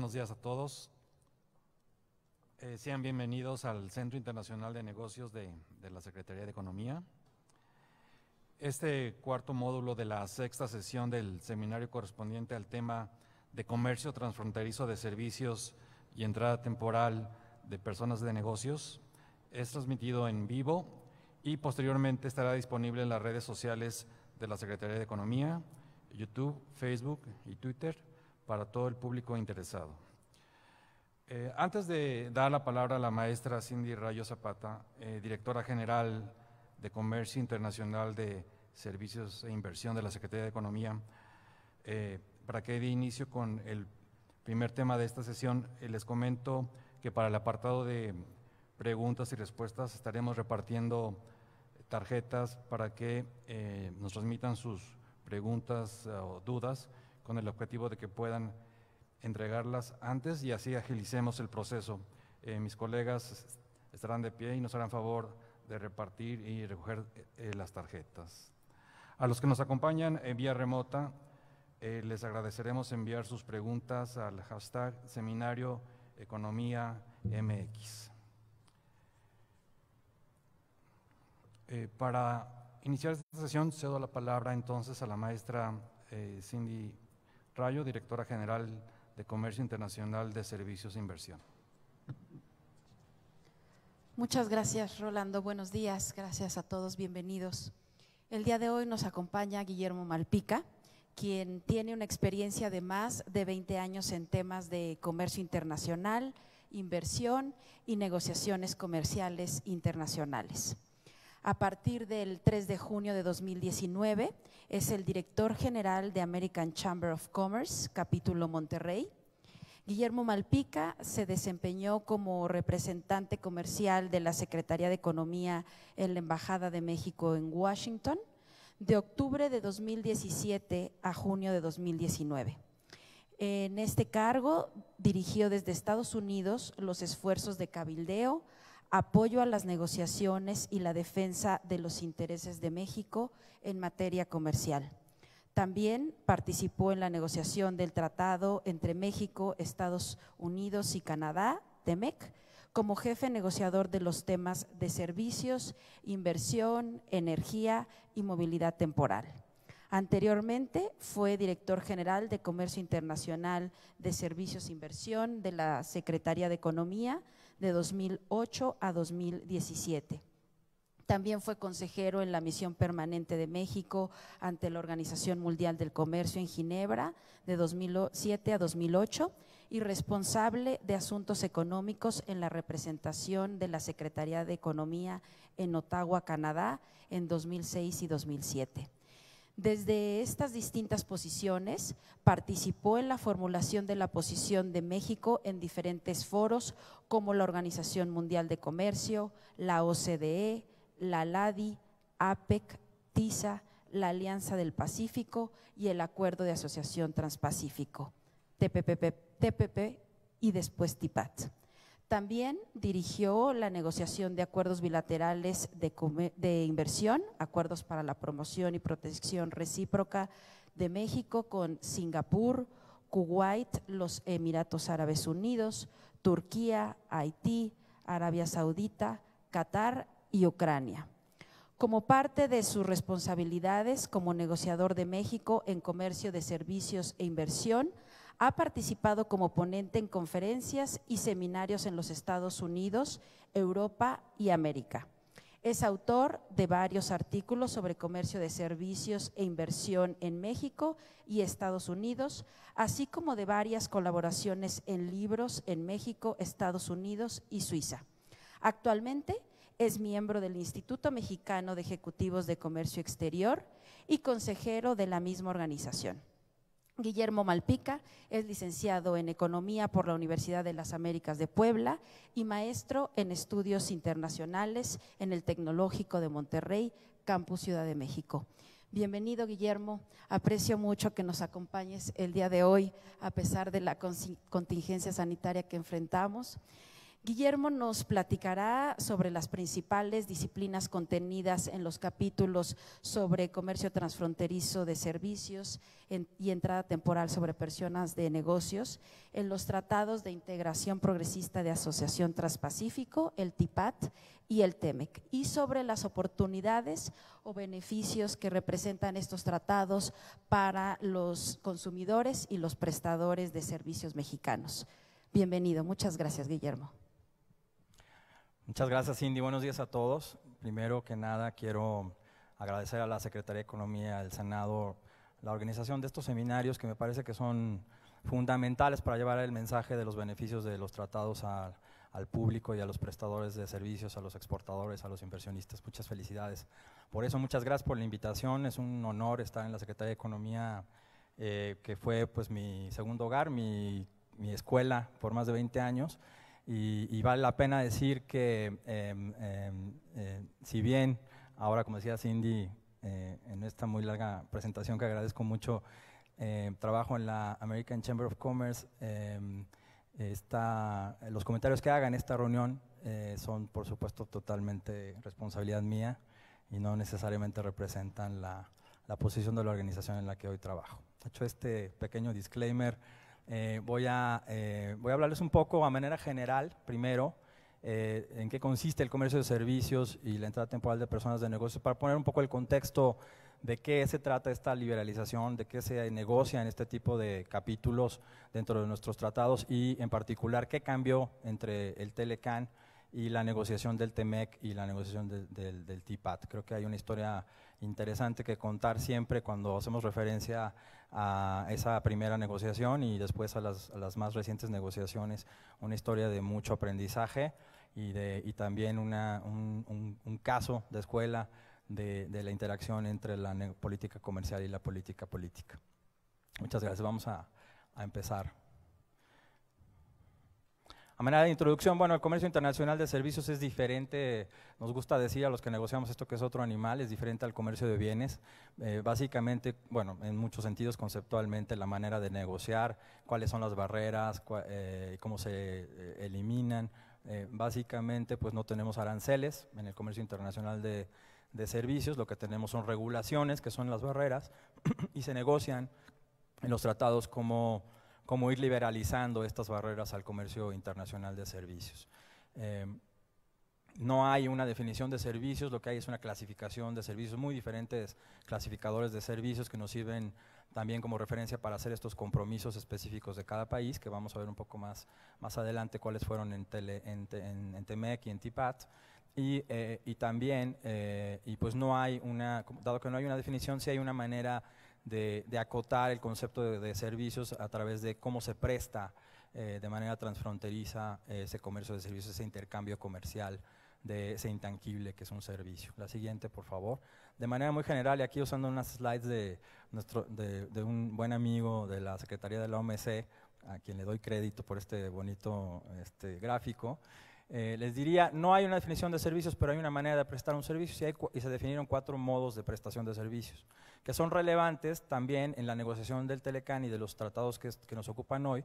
buenos días a todos. Sean bienvenidos al Centro Internacional de Negocios de la Secretaría de Economía. Este cuarto módulo de la sexta sesión del seminario correspondiente al tema de comercio transfronterizo de servicios y entrada temporal de personas de negocios es transmitido en vivo y posteriormente estará disponible en las redes sociales de la Secretaría de Economía, YouTube, Facebook y Twitter para todo el público interesado. Antes de dar la palabra a la maestra Cindy Rayo Zapata, directora general de Comercio Internacional de Servicios e Inversión de la Secretaría de Economía, para que dé inicio con el primer tema de esta sesión, les comento que para el apartado de preguntas y respuestas estaremos repartiendo tarjetas para que nos transmitan sus preguntas o dudas con el objetivo de que puedan entregarlas antes y así agilicemos el proceso. Mis colegas estarán de pie y nos harán favor de repartir y recoger las tarjetas. A los que nos acompañan en vía remota, les agradeceremos enviar sus preguntas al hashtag Seminario Economía MX. Para iniciar esta sesión, cedo la palabra entonces a la maestra Cindy Rayo, directora general de Comercio Internacional de Servicios e Inversión. Muchas gracias, Rolando. Buenos días. Gracias a todos. Bienvenidos. El día de hoy nos acompaña Guillermo Malpica, quien tiene una experiencia de más de 20 años en temas de comercio internacional, inversión y negociaciones comerciales internacionales. A partir del 3 de junio de 2019, es el director general de American Chamber of Commerce, capítulo Monterrey. Guillermo Malpica se desempeñó como representante comercial de la Secretaría de Economía en la Embajada de México en Washington, de octubre de 2017 a junio de 2019. En este cargo dirigió desde Estados Unidos los esfuerzos de cabildeo, apoyo a las negociaciones y la defensa de los intereses de México en materia comercial. También participó en la negociación del tratado entre México, Estados Unidos y Canadá, TEMEC, como jefe negociador de los temas de servicios, inversión, energía y movilidad temporal. Anteriormente fue director general de Comercio Internacional de Servicios e Inversión de la Secretaría de Economía de 2008 a 2017. También fue consejero en la Misión Permanente de México ante la Organización Mundial del Comercio en Ginebra de 2007 a 2008 y responsable de asuntos económicos en la representación de la Secretaría de Economía en Ottawa, Canadá, en 2006 y 2007. Desde estas distintas posiciones participó en la formulación de la posición de México en diferentes foros como la Organización Mundial de Comercio, la OCDE, la LADI, APEC, TISA, la Alianza del Pacífico y el Acuerdo de Asociación Transpacífico, TPP y después TIPAT. También dirigió la negociación de acuerdos bilaterales de inversión, acuerdos para la promoción y protección recíproca de México con Singapur, Kuwait, los Emiratos Árabes Unidos, Turquía, Haití, Arabia Saudita, Qatar y Ucrania. Como parte de sus responsabilidades como negociador de México en comercio de servicios e inversión, ha participado como ponente en conferencias y seminarios en los Estados Unidos, Europa y América. Es autor de varios artículos sobre comercio de servicios e inversión en México y Estados Unidos, así como de varias colaboraciones en libros en México, Estados Unidos y Suiza. Actualmente es miembro del Instituto Mexicano de Ejecutivos de Comercio Exterior y consejero de la misma organización. Guillermo Malpica es licenciado en Economía por la Universidad de las Américas de Puebla y maestro en Estudios Internacionales en el Tecnológico de Monterrey, Campus Ciudad de México. Bienvenido, Guillermo. Aprecio mucho que nos acompañes el día de hoy a pesar de la contingencia sanitaria que enfrentamos. Guillermo nos platicará sobre las principales disciplinas contenidas en los capítulos sobre comercio transfronterizo de servicios y entrada temporal sobre personas de negocios, en los tratados de integración progresista de Asociación Transpacífico, el TIPAT y el TEMEC, y sobre las oportunidades o beneficios que representan estos tratados para los consumidores y los prestadores de servicios mexicanos. Bienvenido, muchas gracias, Guillermo. Muchas gracias, Cindy. Buenos días a todos. Primero que nada, quiero agradecer a la Secretaría de Economía, al Senado, la organización de estos seminarios que me parece que son fundamentales para llevar el mensaje de los beneficios de los tratados al público y a los prestadores de servicios, a los exportadores, a los inversionistas. Muchas felicidades. Por eso, muchas gracias por la invitación. Es un honor estar en la Secretaría de Economía, que fue pues mi segundo hogar, mi escuela por más de 20 años. Y vale la pena decir que si bien ahora, como decía Cindy, en esta muy larga presentación que agradezco mucho, trabajo en la American Chamber of Commerce, los comentarios que haga en esta reunión son por supuesto totalmente responsabilidad mía y no necesariamente representan la posición de la organización en la que hoy trabajo. Hecho este pequeño disclaimer, voy a hablarles un poco a manera general, primero, en qué consiste el comercio de servicios y la entrada temporal de personas de negocios, para poner un poco el contexto de qué se trata esta liberalización, de qué se negocia en este tipo de capítulos dentro de nuestros tratados y en particular qué cambió entre el TLCAN y la negociación del TEMEC y la negociación del TIPAT. Creo que hay una historia interesante que contar siempre cuando hacemos referencia a esa primera negociación y después a las más recientes negociaciones, una historia de mucho aprendizaje y también un caso de escuela de la interacción entre la política comercial y la política política. Muchas gracias. Vamos a empezar. A manera de introducción, bueno, el comercio internacional de servicios es diferente, nos gusta decir a los que negociamos esto que es otro animal, es diferente al comercio de bienes. Básicamente, bueno, en muchos sentidos conceptualmente, la manera de negociar, cuáles son las barreras, cómo se eliminan. Básicamente, pues no tenemos aranceles en el comercio internacional de servicios, lo que tenemos son regulaciones, que son las barreras, y se negocian en los tratados como ir liberalizando estas barreras al comercio internacional de servicios. No hay una definición de servicios, lo que hay es una clasificación de servicios, muy diferentes clasificadores de servicios que nos sirven también como referencia para hacer estos compromisos específicos de cada país, que vamos a ver un poco más adelante cuáles fueron en TEMEC y en TIPAT. Y también, pues no hay dado que no hay una definición, sí hay una manera de acotar el concepto de servicios a través de cómo se presta de manera transfronteriza ese comercio de servicios, ese intercambio comercial de ese intangible que es un servicio. La siguiente, por favor. De manera muy general, y aquí usando unas slides de un buen amigo de la Secretaría de la OMC, a quien le doy crédito por este bonito gráfico, les diría, no hay una definición de servicios, pero hay una manera de prestar un servicio y se definieron 4 modos de prestación de servicios, que son relevantes también en la negociación del TLCAN y de los tratados que nos ocupan hoy,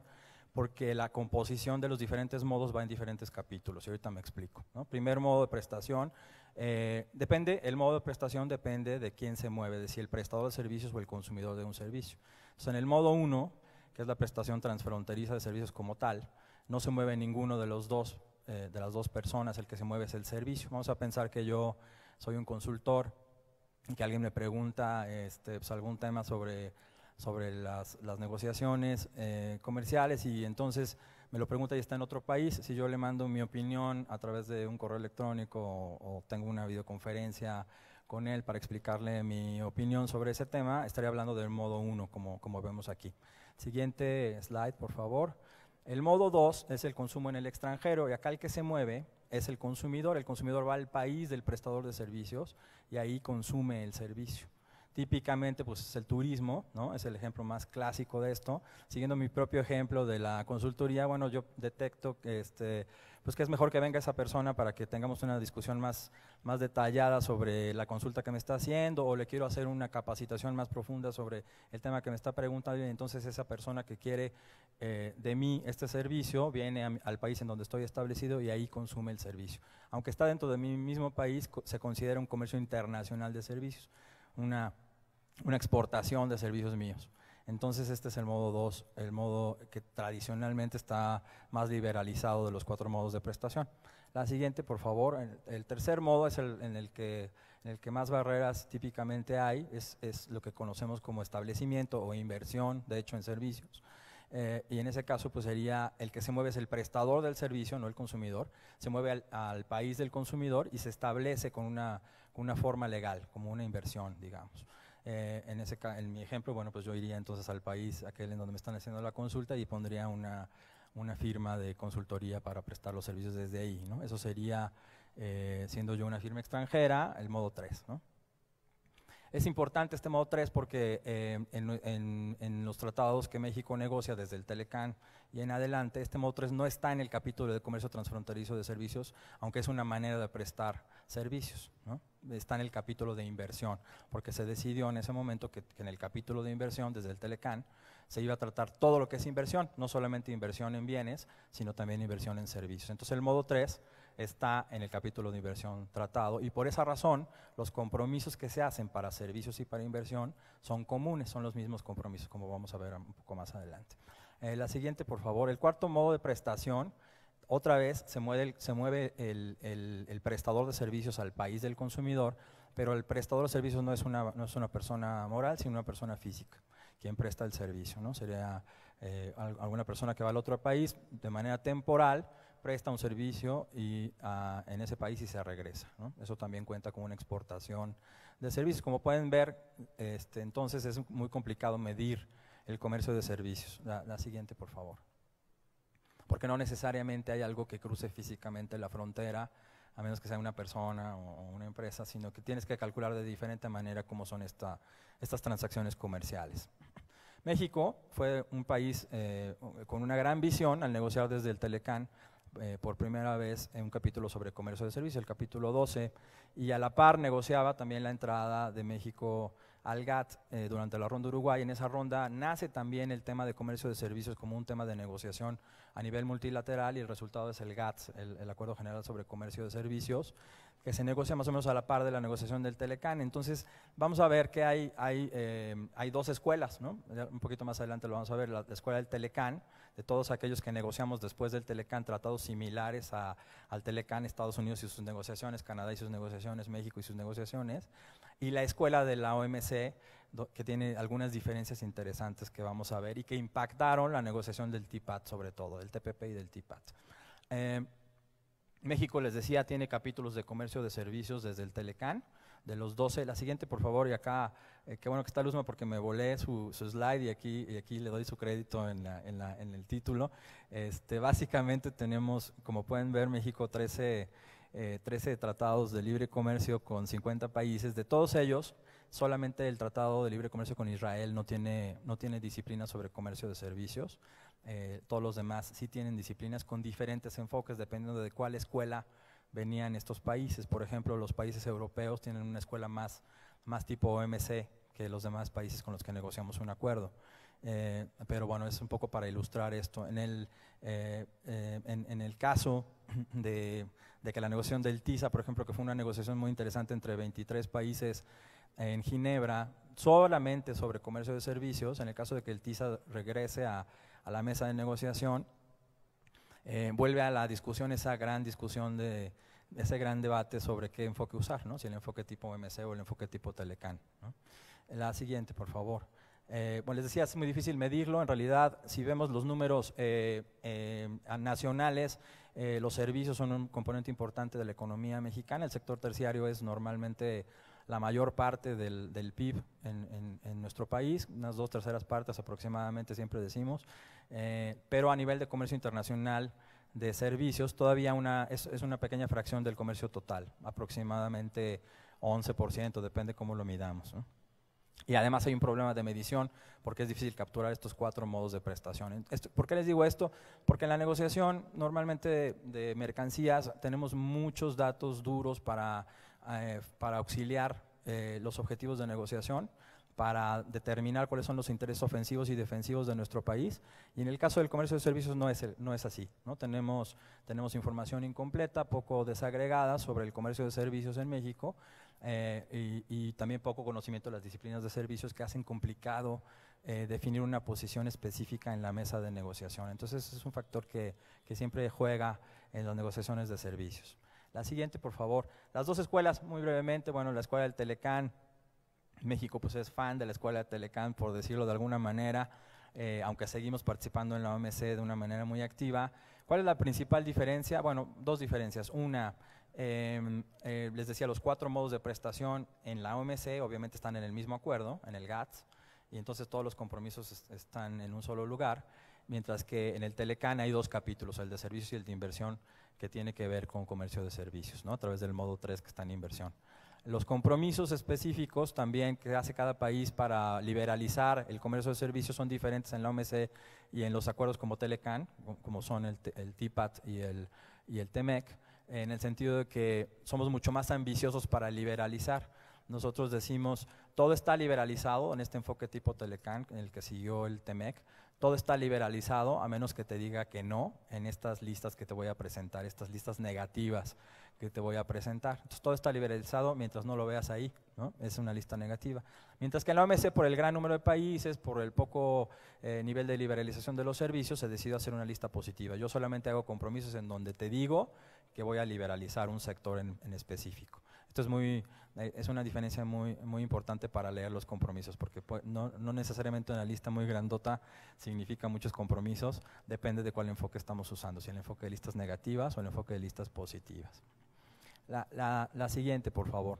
porque la composición de los diferentes modos va en diferentes capítulos, y ahorita me explico, ¿no? Primer modo de prestación, el modo de prestación depende de quién se mueve, de si el prestador de servicios o el consumidor de un servicio. Entonces, en el modo 1, que es la prestación transfronteriza de servicios como tal, no se mueve ninguno de los dos, de las dos personas, el que se mueve es el servicio. Vamos a pensar que yo soy un consultor y que alguien me pregunta pues algún tema sobre las negociaciones comerciales, y entonces me lo pregunta y está en otro país. Si yo le mando mi opinión a través de un correo electrónico o tengo una videoconferencia con él para explicarle mi opinión sobre ese tema, estaría hablando del modo 1, como vemos aquí. Siguiente slide, por favor. El modo 2 es el consumo en el extranjero, y acá el que se mueve es el consumidor. El consumidor va al país del prestador de servicios y ahí consume el servicio. típicamente pues es el turismo, ¿no? Es el ejemplo más clásico de esto. Siguiendo mi propio ejemplo de la consultoría, bueno, yo detecto que pues que es mejor que venga esa persona para que tengamos una discusión más detallada sobre la consulta que me está haciendo, o le quiero hacer una capacitación más profunda sobre el tema que me está preguntando, y entonces esa persona que quiere de mí este servicio viene al país en donde estoy establecido y ahí consume el servicio. Aunque está dentro de mi mismo país, se considera un comercio internacional de servicios, una exportación de servicios míos. Entonces este es el modo 2, el modo que tradicionalmente está más liberalizado de los 4 modos de prestación. La siguiente, por favor. El tercer modo es en el que más barreras típicamente hay, es lo que conocemos como establecimiento o inversión, de hecho, en servicios. Y en ese caso pues sería el que se mueve es el prestador del servicio, no el consumidor, se mueve al país del consumidor y se establece con una forma legal, como una inversión, digamos. En mi ejemplo, bueno, pues yo iría entonces al país aquel en donde me están haciendo la consulta y pondría una firma de consultoría para prestar los servicios desde ahí, ¿no? Eso sería, siendo yo una firma extranjera, el modo 3, ¿no? Es importante este modo 3 porque en los tratados que México negocia desde el Telecán y en adelante, este modo 3 no está en el capítulo de comercio transfronterizo de servicios, aunque es una manera de prestar servicios, ¿no? Está en el capítulo de inversión, porque se decidió en ese momento que en el capítulo de inversión desde el Telecán se iba a tratar todo lo que es inversión, no solamente inversión en bienes, sino también inversión en servicios. Entonces el modo 3 está en el capítulo de inversión tratado y por esa razón los compromisos que se hacen para servicios y para inversión son comunes, son los mismos compromisos, como vamos a ver un poco más adelante. La siguiente, por favor. El cuarto modo de prestación, otra vez se mueve el prestador de servicios al país del consumidor, pero el prestador de servicios no es una persona moral, sino una persona física, quien presta el servicio, ¿no? Sería alguna persona que va al otro país de manera temporal, presta un servicio y en ese país y se regresa, ¿no? Eso también cuenta como una exportación de servicios. Como pueden ver, entonces es muy complicado medir el comercio de servicios. La siguiente, por favor. Porque no necesariamente hay algo que cruce físicamente la frontera, a menos que sea una persona o una empresa, sino que tienes que calcular de diferente manera cómo son estas transacciones comerciales. México fue un país con una gran visión al negociar desde el Telecán por primera vez en un capítulo sobre comercio de servicios, el capítulo 12, y a la par negociaba también la entrada de México al GATT durante la ronda Uruguay. En esa ronda nace también el tema de comercio de servicios como un tema de negociación a nivel multilateral y el resultado es el GATT, el Acuerdo General sobre Comercio de Servicios, que se negocia más o menos a la par de la negociación del Telecán. Entonces vamos a ver que hay dos escuelas, ¿no? Un poquito más adelante lo vamos a ver, la escuela del Telecán, de todos aquellos que negociamos después del Telecán tratados similares al Telecán, Estados Unidos y sus negociaciones, Canadá y sus negociaciones, México y sus negociaciones, y la escuela de la OMC, que tiene algunas diferencias interesantes que vamos a ver y que impactaron la negociación del TPAT sobre todo, del TPP y del TPAT. México, les decía, tiene capítulos de comercio de servicios desde el Telecán, de los 12. La siguiente, por favor, y acá, qué bueno que está Luzma porque me volé su slide y aquí le doy su crédito en el título. Básicamente tenemos, como pueden ver, México 13 tratados de libre comercio con 50 países. De todos ellos, solamente el Tratado de Libre Comercio con Israel no tiene disciplina sobre comercio de servicios. Todos los demás sí tienen disciplinas con diferentes enfoques dependiendo de cuál escuela venían estos países. Por ejemplo, los países europeos tienen una escuela más tipo OMC que los demás países con los que negociamos un acuerdo. Pero bueno, es un poco para ilustrar esto. En el caso de que la negociación del TISA, por ejemplo, que fue una negociación muy interesante entre 23 países en Ginebra, solamente sobre comercio de servicios, en el caso de que el TISA regrese a la mesa de negociación, vuelve a la discusión, esa gran discusión ese gran debate sobre qué enfoque usar, ¿no? Si el enfoque tipo OMC o el enfoque tipo Telecán, ¿no? La siguiente, por favor. Bueno, les decía, es muy difícil medirlo. En realidad, si vemos los números nacionales, los servicios son un componente importante de la economía mexicana. El sector terciario es normalmente la mayor parte del PIB en nuestro país, unas 2/3 partes aproximadamente, siempre decimos, pero a nivel de comercio internacional de servicios todavía es una pequeña fracción del comercio total, aproximadamente 11%, depende cómo lo midamos, ¿no? Y además hay un problema de medición porque es difícil capturar estos 4 modos de prestación. ¿Por qué les digo esto? Porque en la negociación normalmente de mercancías tenemos muchos datos duros para auxiliar los objetivos de negociación, para determinar cuáles son los intereses ofensivos y defensivos de nuestro país. Y en el caso del comercio de servicios no es así, ¿no? Tenemos información incompleta, poco desagregada sobre el comercio de servicios en México, y también poco conocimiento de las disciplinas de servicios que hacen complicado definir una posición específica en la mesa de negociación. Entonces es un factor que siempre juega en las negociaciones de servicios. La siguiente, por favor. Las 2 escuelas, muy brevemente. Bueno, la escuela del Telecán, México pues es fan de la escuela de Telecán, por decirlo de alguna manera, aunque seguimos participando en la OMC de una manera muy activa. ¿Cuál es la principal diferencia? Bueno, 2 diferencias. Una, les decía, los 4 modos de prestación en la OMC obviamente están en el mismo acuerdo, en el GATS, y entonces todos los compromisos están en un solo lugar, mientras que en el Telecán hay 2 capítulos, el de servicios y el de inversión, que tiene que ver con comercio de servicios, ¿no? A través del modo 3 que está en inversión. Los compromisos específicos también que hace cada país para liberalizar el comercio de servicios son diferentes en la OMC y en los acuerdos como Telecán, como son el TPAT y el TEMEC, en el sentido de que somos mucho más ambiciosos para liberalizar. Nosotros decimos, todo está liberalizado en este enfoque tipo Telecán, en el que siguió el TEMEC, todo está liberalizado a menos que te diga que no en estas listas que te voy a presentar, estas listas negativas que te voy a presentar. Entonces todo está liberalizado mientras no lo veas ahí, ¿no? Es una lista negativa. Mientras que en la OMC, por el gran número de países, por el poco nivel de liberalización de los servicios, se decidió hacer una lista positiva. Yo solamente hago compromisos en donde te digo que voy a liberalizar un sector en específico. Esto es una diferencia muy importante para leer los compromisos, porque no necesariamente una lista muy grandota significa muchos compromisos, depende de cuál enfoque estamos usando, si el enfoque de listas negativas o el enfoque de listas positivas. La siguiente, por favor.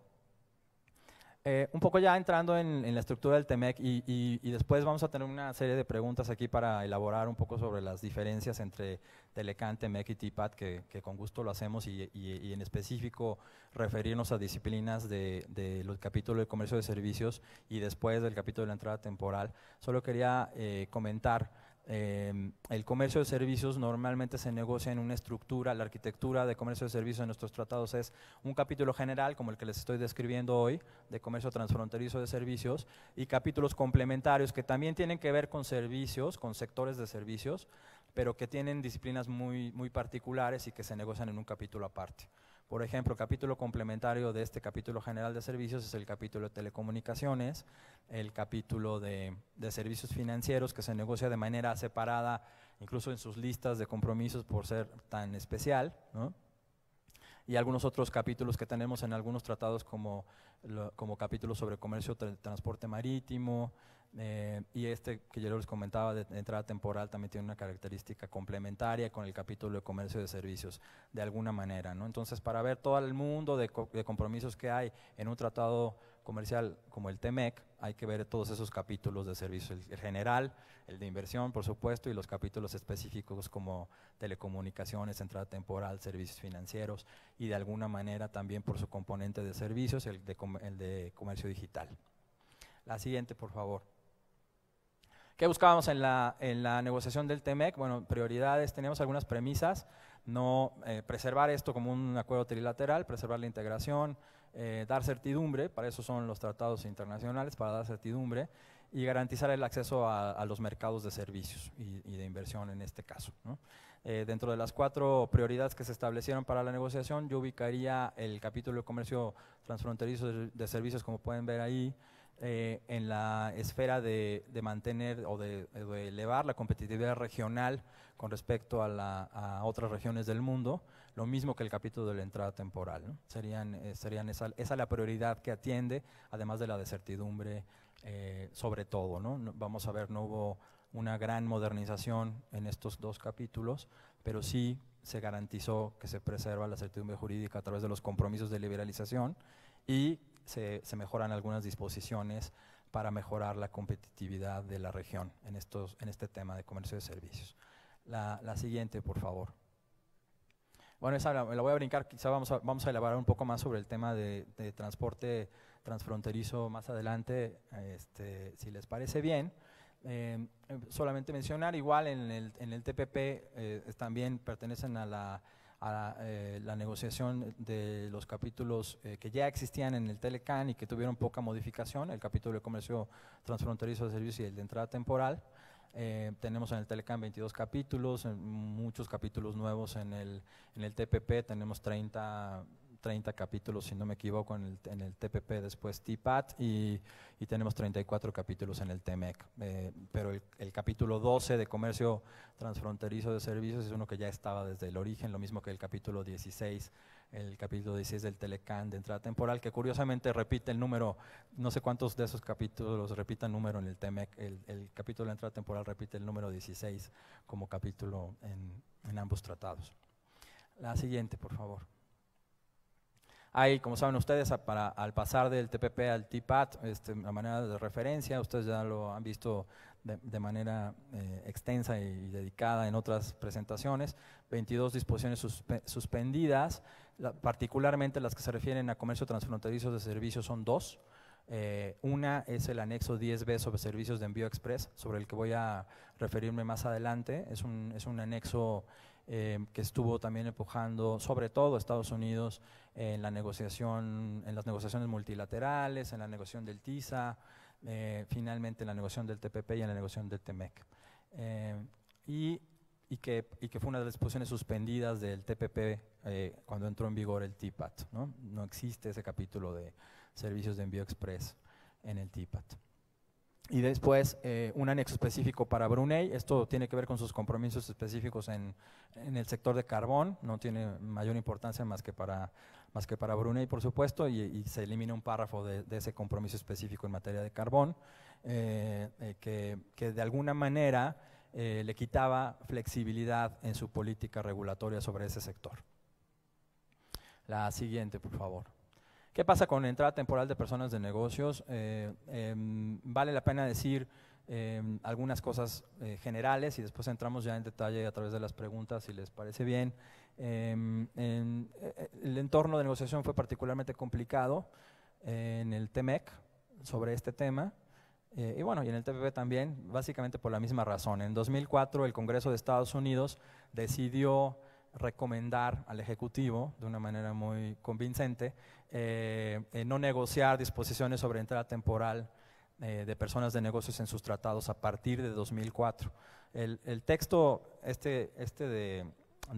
Un poco ya entrando en la estructura del TEMEC y después vamos a tener una serie de preguntas aquí para elaborar un poco sobre las diferencias entre Telecán, TEMEC y TPAT, que con gusto lo hacemos y en específico referirnos a disciplinas del capítulo de comercio de servicios y después del capítulo de la entrada temporal. Solo quería comentar. El comercio de servicios normalmente se negocia en una estructura, la arquitectura de comercio de servicios en nuestros tratados es un capítulo general, como el que les estoy describiendo hoy, de comercio transfronterizo de servicios, y capítulos complementarios que también tienen que ver con servicios, con sectores de servicios, pero que tienen disciplinas muy particulares y que se negocian en un capítulo aparte. Por ejemplo, el capítulo complementario de este capítulo general de servicios es el capítulo de telecomunicaciones, el capítulo de servicios financieros que se negocia de manera separada, incluso en sus listas de compromisos por ser tan especial, ¿no? Y algunos otros capítulos que tenemos en algunos tratados como capítulos sobre comercio, transporte marítimo, y este que yo les comentaba de entrada temporal también tiene una característica complementaria con el capítulo de comercio de servicios de alguna manera, ¿no? Entonces, para ver todo el mundo de compromisos que hay en un tratado comercial como el TEMEC, hay que ver todos esos capítulos de servicios, el general, el de inversión, por supuesto, y los capítulos específicos como telecomunicaciones, entrada temporal, servicios financieros, y de alguna manera también por su componente de servicios, el de comercio digital. La siguiente, por favor. ¿Qué buscábamos en la negociación del TEMEC? Bueno, prioridades, teníamos algunas premisas, preservar esto como un acuerdo trilateral, preservar la integración, dar certidumbre, para eso son los tratados internacionales, para dar certidumbre, y garantizar el acceso a los mercados de servicios y de inversión en este caso, ¿no? Dentro de las 4 prioridades que se establecieron para la negociación, yo ubicaría el capítulo de comercio transfronterizo de servicios, como pueden ver ahí, en la esfera de mantener o de elevar la competitividad regional con respecto a otras regiones del mundo, lo mismo que el capítulo de la entrada temporal, ¿no? Serían esa la prioridad que atiende, además de la de certidumbre sobre todo, ¿no? Vamos a ver, no hubo una gran modernización en estos 2 capítulos, pero sí se garantizó que se preserva la certidumbre jurídica a través de los compromisos de liberalización y se mejoran algunas disposiciones para mejorar la competitividad de la región en este tema de comercio de servicios. La siguiente, por favor. Bueno, esa la voy a brincar, quizá vamos a elaborar un poco más sobre el tema de transporte transfronterizo más adelante, si les parece bien. Solamente mencionar, igual en el TPP también pertenecen a la negociación de los capítulos que ya existían en el Telecan y que tuvieron poca modificación, el capítulo de comercio transfronterizo de servicios y el de entrada temporal. Tenemos en el Telecan 22 capítulos, muchos capítulos nuevos en el TPP, tenemos 30 capítulos, si no me equivoco, en el TPP, después TPAT, y tenemos 34 capítulos en el TMEC. Pero el capítulo 12 de comercio transfronterizo de servicios es uno que ya estaba desde el origen, lo mismo que el capítulo 16, del Telecan de entrada temporal, que curiosamente repite el número, no sé cuántos de esos capítulos repitan número en el TMEC, el capítulo de entrada temporal repite el número 16 como capítulo en ambos tratados. La siguiente, por favor. Hay, como saben ustedes, al pasar del TPP al TPAT, la manera de referencia, ustedes ya lo han visto de manera extensa y dedicada en otras presentaciones, 22 disposiciones suspendidas, particularmente las que se refieren a comercio transfronterizo de servicios son 2. Una es el anexo 10B sobre servicios de envío express, sobre el que voy a referirme más adelante. Es un anexo que estuvo también empujando sobre todo Estados Unidos en las negociaciones multilaterales, en la negociación del TISA, finalmente en la negociación del TPP y en la negociación del TMEC. Y que fue una de las disposiciones suspendidas del TPP cuando entró en vigor el TPAT, ¿no? No existe ese capítulo de servicios de envío express en el TPAT. Y después un anexo específico para Brunei. Esto tiene que ver con sus compromisos específicos en el sector de carbón, no tiene mayor importancia más que para Brunei, por supuesto, y se elimina un párrafo de ese compromiso específico en materia de carbón, que de alguna manera le quitaba flexibilidad en su política regulatoria sobre ese sector. La siguiente, por favor. ¿Qué pasa con la entrada temporal de personas de negocios? Vale la pena decir algunas cosas generales y después entramos ya en detalle a través de las preguntas, si les parece bien. El entorno de negociación fue particularmente complicado en el TMEC sobre este tema. Y bueno, y en el TPP también, básicamente por la misma razón. En 2004 el Congreso de Estados Unidos decidió recomendar al Ejecutivo, de una manera muy convincente, no negociar disposiciones sobre entrada temporal de personas de negocios en sus tratados a partir de 2004. El texto de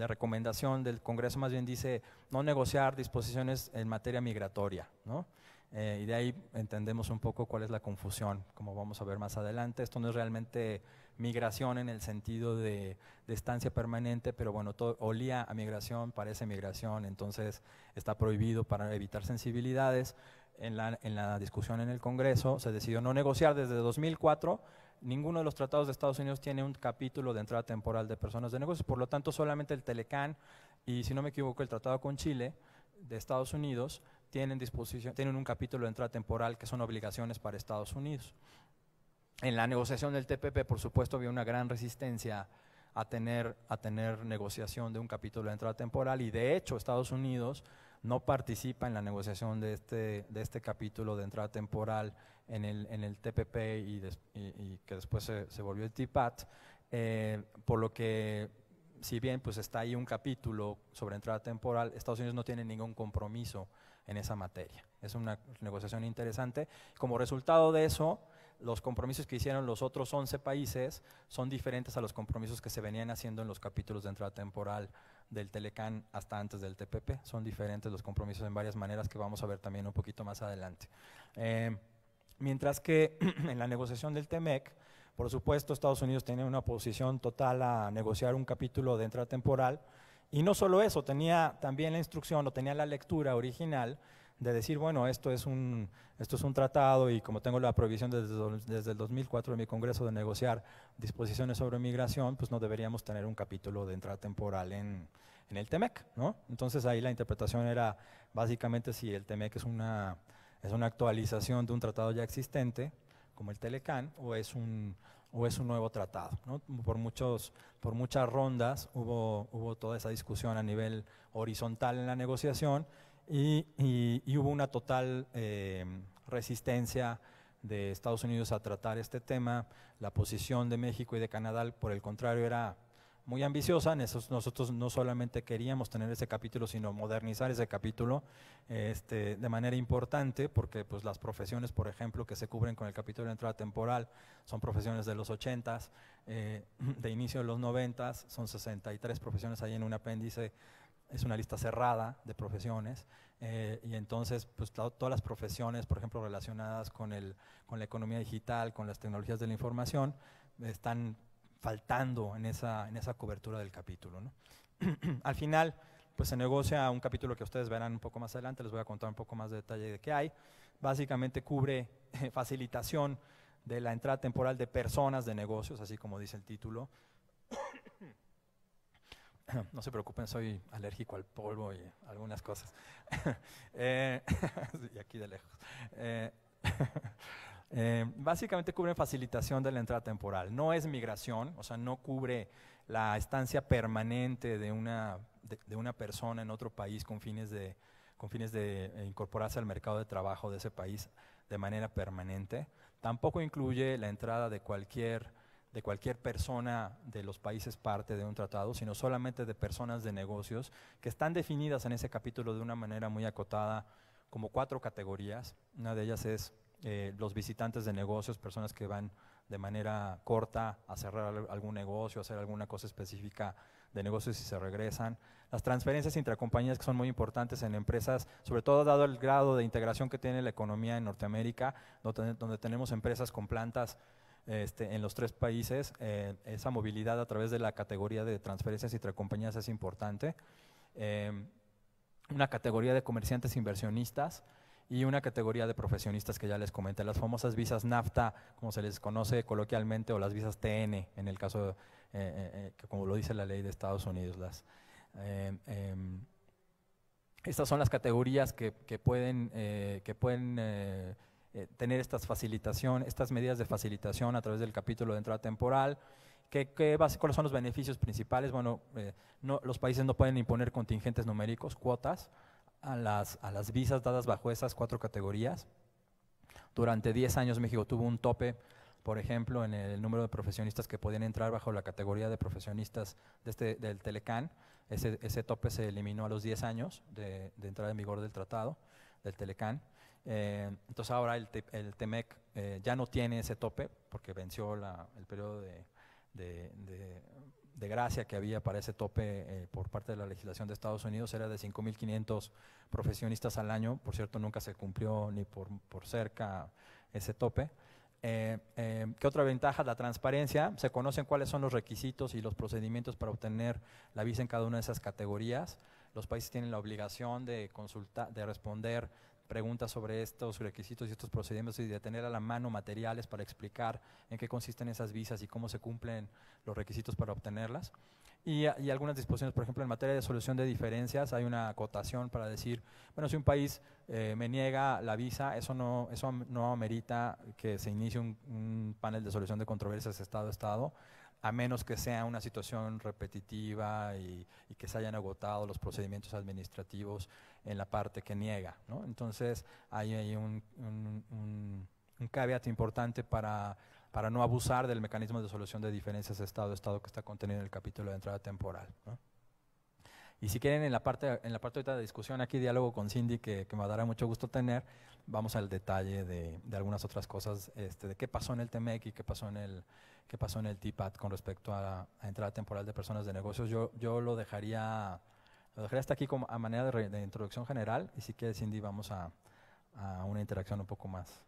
recomendación del Congreso más bien dice no negociar disposiciones en materia migratoria, ¿no? Y de ahí entendemos un poco cuál es la confusión, como vamos a ver más adelante. Esto no es realmente migración en el sentido de estancia permanente, pero bueno, todo olía a migración, parece migración, entonces está prohibido para evitar sensibilidades. En la discusión en el Congreso se decidió no negociar desde 2004. Ninguno de los tratados de Estados Unidos tiene un capítulo de entrada temporal de personas de negocios, por lo tanto solamente el Telecan y, si no me equivoco, el tratado con Chile de Estados Unidos tienen un capítulo de entrada temporal que son obligaciones para Estados Unidos. En la negociación del TPP, por supuesto, había una gran resistencia a tener negociación de un capítulo de entrada temporal y de hecho Estados Unidos no participa en la negociación de este capítulo de entrada temporal en el TPP y que después se volvió el TPAT, por lo que si bien pues está ahí un capítulo sobre entrada temporal, Estados Unidos no tiene ningún compromiso en esa materia. Es una negociación interesante. Como resultado de eso, los compromisos que hicieron los otros 11 países son diferentes a los compromisos que se venían haciendo en los capítulos de entrada temporal del Telecan hasta antes del TPP. Son diferentes los compromisos en varias maneras que vamos a ver también un poquito más adelante. Mientras que en la negociación del TMEC, por supuesto, Estados Unidos tenía una posición total a negociar un capítulo de entrada temporal. Y no solo eso, tenía también la instrucción o tenía la lectura original de decir, bueno, esto es un tratado y como tengo la prohibición desde el 2004 de mi Congreso de negociar disposiciones sobre migración, pues no deberíamos tener un capítulo de entrada temporal en el TMEC, ¿no? Entonces ahí la interpretación era básicamente si el TMEC es una actualización de un tratado ya existente, como el Telecan, o es un nuevo tratado, ¿no? Por muchas rondas hubo toda esa discusión a nivel horizontal en la negociación y hubo una total resistencia de Estados Unidos a tratar este tema. La posición de México y de Canadá, por el contrario, era muy ambiciosa. Nosotros no solamente queríamos tener ese capítulo, sino modernizar ese capítulo de manera importante, porque pues, las profesiones, por ejemplo, que se cubren con el capítulo de entrada temporal, son profesiones de los 80s, de inicio de los 90s, son 63 profesiones ahí en un apéndice. Es una lista cerrada de profesiones, y entonces pues, todas las profesiones, por ejemplo, relacionadas con la economía digital, con las tecnologías de la información, están faltando en esa cobertura del capítulo, ¿no? Al final, pues se negocia un capítulo que ustedes verán un poco más adelante, les voy a contar un poco más de detalle de qué hay. Básicamente cubre facilitación de la entrada temporal de personas de negocios, así como dice el título. No se preocupen, soy alérgico al polvo y algunas cosas. Y aquí de lejos. Básicamente cubre facilitación de la entrada temporal. No es migración, o sea, no cubre la estancia permanente de una persona en otro país con fines de incorporarse al mercado de trabajo de ese país de manera permanente. Tampoco incluye la entrada de cualquier persona de los países parte de un tratado, sino solamente de personas de negocios que están definidas en ese capítulo de una manera muy acotada como 4 categorías. Una de ellas es los visitantes de negocios, personas que van de manera corta a cerrar algún negocio, a hacer alguna cosa específica de negocios y se regresan. Las transferencias intracompañías, que son muy importantes en empresas, sobre todo dado el grado de integración que tiene la economía en Norteamérica, donde tenemos empresas con plantas en los 3 países. Esa movilidad a través de la categoría de transferencias intracompañías es importante. Una categoría de comerciantes inversionistas y una categoría de profesionistas que ya les comenté, las famosas visas NAFTA, como se les conoce coloquialmente, o las visas TN, en el caso, como lo dice la ley de Estados Unidos. Estas son las categorías que pueden tener estas medidas de facilitación a través del capítulo de entrada temporal. ¿Cuáles son los beneficios principales? Bueno, los países no pueden imponer contingentes numéricos, cuotas, a las visas dadas bajo esas 4 categorías. Durante 10 años México tuvo un tope, por ejemplo, en el número de profesionistas que podían entrar bajo la categoría de profesionistas del Telecán. Ese tope se eliminó a los 10 años de entrada en vigor del tratado del Telecán. Entonces ahora el TEMEC ya no tiene ese tope porque venció el periodo de gracia que había para ese tope por parte de la legislación de Estados Unidos. Era de 5.500 profesionistas al año. Por cierto, nunca se cumplió ni por cerca ese tope. ¿Qué otra ventaja? La transparencia. Se conocen cuáles son los requisitos y los procedimientos para obtener la visa en cada una de esas categorías. Los países tienen la obligación de responder preguntas sobre estos requisitos y estos procedimientos y de tener a la mano materiales para explicar en qué consisten esas visas y cómo se cumplen los requisitos para obtenerlas. Y algunas disposiciones, por ejemplo, en materia de solución de diferencias, hay una acotación para decir, bueno, si un país me niega la visa, eso no amerita que se inicie un panel de solución de controversias Estado a Estado, a menos que sea una situación repetitiva y que se hayan agotado los procedimientos administrativos en la parte que niega, ¿no? Entonces hay un caveat importante para no abusar del mecanismo de solución de diferencias Estado a Estado que está contenido en el capítulo de entrada temporal, ¿no? Y si quieren, en la parte ahorita de discusión, aquí diálogo con Cindy, que me dará mucho gusto tener, vamos al detalle de algunas otras cosas, de qué pasó en el TEMEC y qué pasó en el TPAT con respecto a entrada temporal de personas de negocios. Yo lo dejaría hasta aquí como a manera de introducción general, y si quieres, Cindy, vamos a una interacción un poco más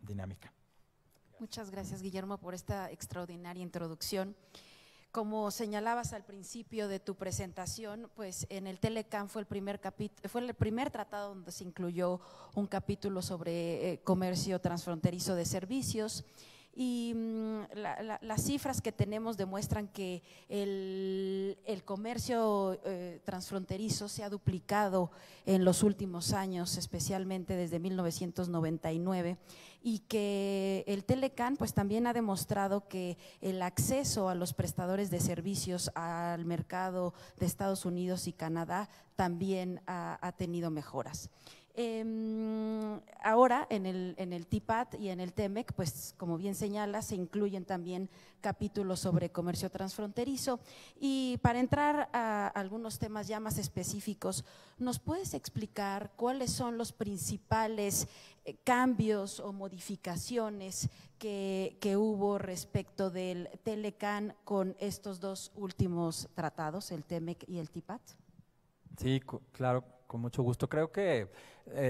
dinámica. Muchas gracias, Guillermo, por esta extraordinaria introducción. Como señalabas al principio de tu presentación, pues en el Telecán fue el primer tratado donde se incluyó un capítulo sobre comercio transfronterizo de servicios. Y las cifras que tenemos demuestran que el comercio transfronterizo se ha duplicado en los últimos años, especialmente desde 1999, y que el Telecán pues también ha demostrado que el acceso a los prestadores de servicios al mercado de Estados Unidos y Canadá también ha tenido mejoras. Ahora en el TPAT y en el TEMEC, pues como bien señala, se incluyen también capítulos sobre comercio transfronterizo. Y para entrar a algunos temas ya más específicos, ¿nos puedes explicar cuáles son los principales cambios o modificaciones que hubo respecto del TLCAN con estos dos últimos tratados, el TEMEC y el TPAT? Sí, claro, con mucho gusto. Creo que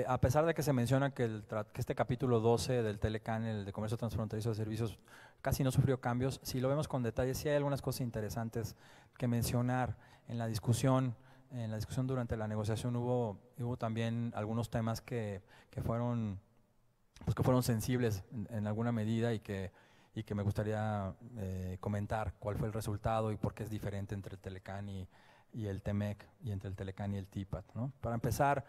a pesar de que se menciona que este capítulo 12 del TLCAN, el de comercio transfronterizo de servicios, casi no sufrió cambios, si lo vemos con detalle, sí hay algunas cosas interesantes que mencionar en la discusión. En la discusión durante la negociación hubo también algunos temas que fueron sensibles en alguna medida y que me gustaría comentar cuál fue el resultado y por qué es diferente entre el TLCAN y el TEMEC, y entre el TLCAN y el TPAT, ¿no? Para empezar,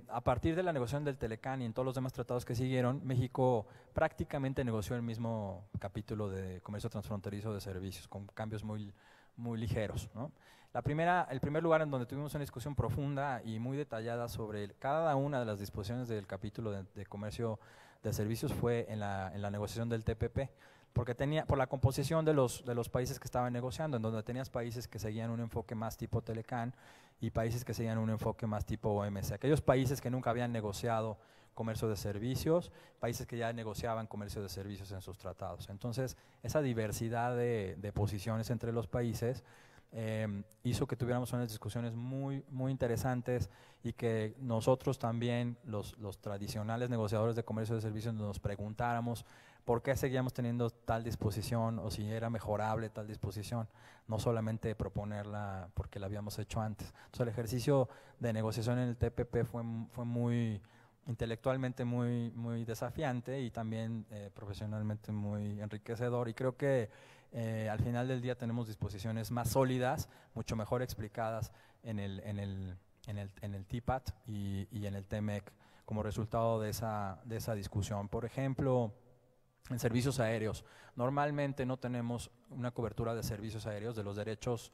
a partir de la negociación del TLCAN y en todos los demás tratados que siguieron, México prácticamente negoció el mismo capítulo de comercio transfronterizo de servicios, con cambios muy ligeros, ¿no? El primer lugar en donde tuvimos una discusión profunda y muy detallada sobre cada una de las disposiciones del capítulo de comercio de servicios fue en la negociación del TPP, porque por la composición de los países que estaban negociando, en donde tenías países que seguían un enfoque más tipo TLCAN y países que seguían un enfoque más tipo OMC. Aquellos países que nunca habían negociado comercio de servicios, países que ya negociaban comercio de servicios en sus tratados. Entonces, esa diversidad de posiciones entre los países hizo que tuviéramos unas discusiones muy interesantes y que nosotros también, los tradicionales negociadores de comercio de servicios, nos preguntáramos por qué seguíamos teniendo tal disposición o si era mejorable tal disposición, no solamente proponerla porque la habíamos hecho antes. Entonces el ejercicio de negociación en el TPP fue muy intelectualmente muy desafiante y también profesionalmente muy enriquecedor, y creo que al final del día tenemos disposiciones más sólidas, mucho mejor explicadas en el TPAT y en el TEMEC como resultado de esa discusión. Por ejemplo, en servicios aéreos, normalmente no tenemos una cobertura de servicios aéreos, de los derechos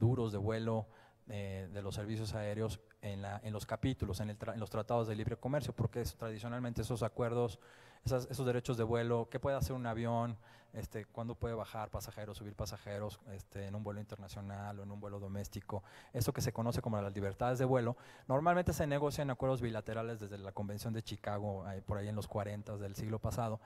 duros de vuelo, de los servicios aéreos en los capítulos, en los tratados de libre comercio, porque tradicionalmente esos acuerdos, esos derechos de vuelo, qué puede hacer un avión, cuándo puede bajar pasajeros, subir pasajeros en un vuelo internacional o en un vuelo doméstico, eso que se conoce como las libertades de vuelo, normalmente se negocian en acuerdos bilaterales desde la Convención de Chicago, por ahí en los 40 del siglo pasado,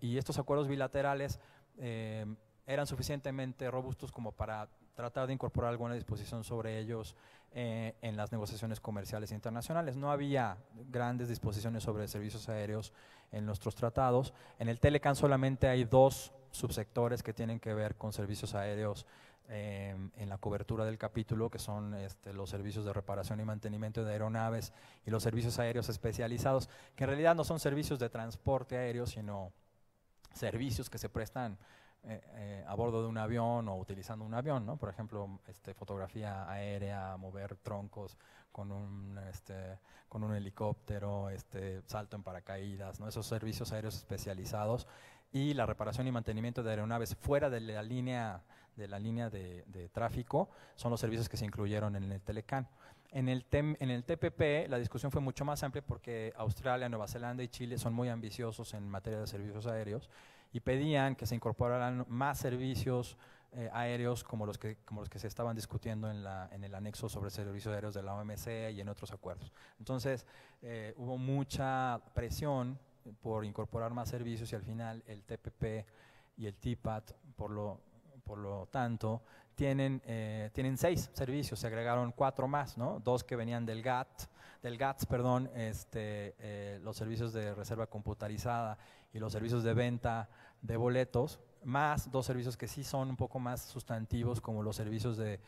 y estos acuerdos bilaterales eran suficientemente robustos como para tratar de incorporar alguna disposición sobre ellos en las negociaciones comerciales internacionales. No había grandes disposiciones sobre servicios aéreos en nuestros tratados. En el TLCAN solamente hay 2 subsectores que tienen que ver con servicios aéreos en la cobertura del capítulo, que son los servicios de reparación y mantenimiento de aeronaves y los servicios aéreos especializados, que en realidad no son servicios de transporte aéreo, sino servicios que se prestan a bordo de un avión o utilizando un avión, ¿no? Por ejemplo, fotografía aérea, mover troncos con un helicóptero, salto en paracaídas, ¿no? Esos servicios aéreos especializados, y la reparación y mantenimiento de aeronaves fuera de la línea de tráfico son los servicios que se incluyeron en el TLCAN. En el TPP la discusión fue mucho más amplia porque Australia, Nueva Zelanda y Chile son muy ambiciosos en materia de servicios aéreos y pedían que se incorporaran más servicios aéreos como los que se estaban discutiendo en el anexo sobre servicios aéreos de la OMC y en otros acuerdos. Entonces hubo mucha presión por incorporar más servicios y al final el TPP y el TPAT por lo tanto tienen 6 servicios, se agregaron 4 más, ¿no? 2 que venían del GATS, los servicios de reserva computarizada y los servicios de venta de boletos, más 2 servicios que sí son un poco más sustantivos, como los servicios de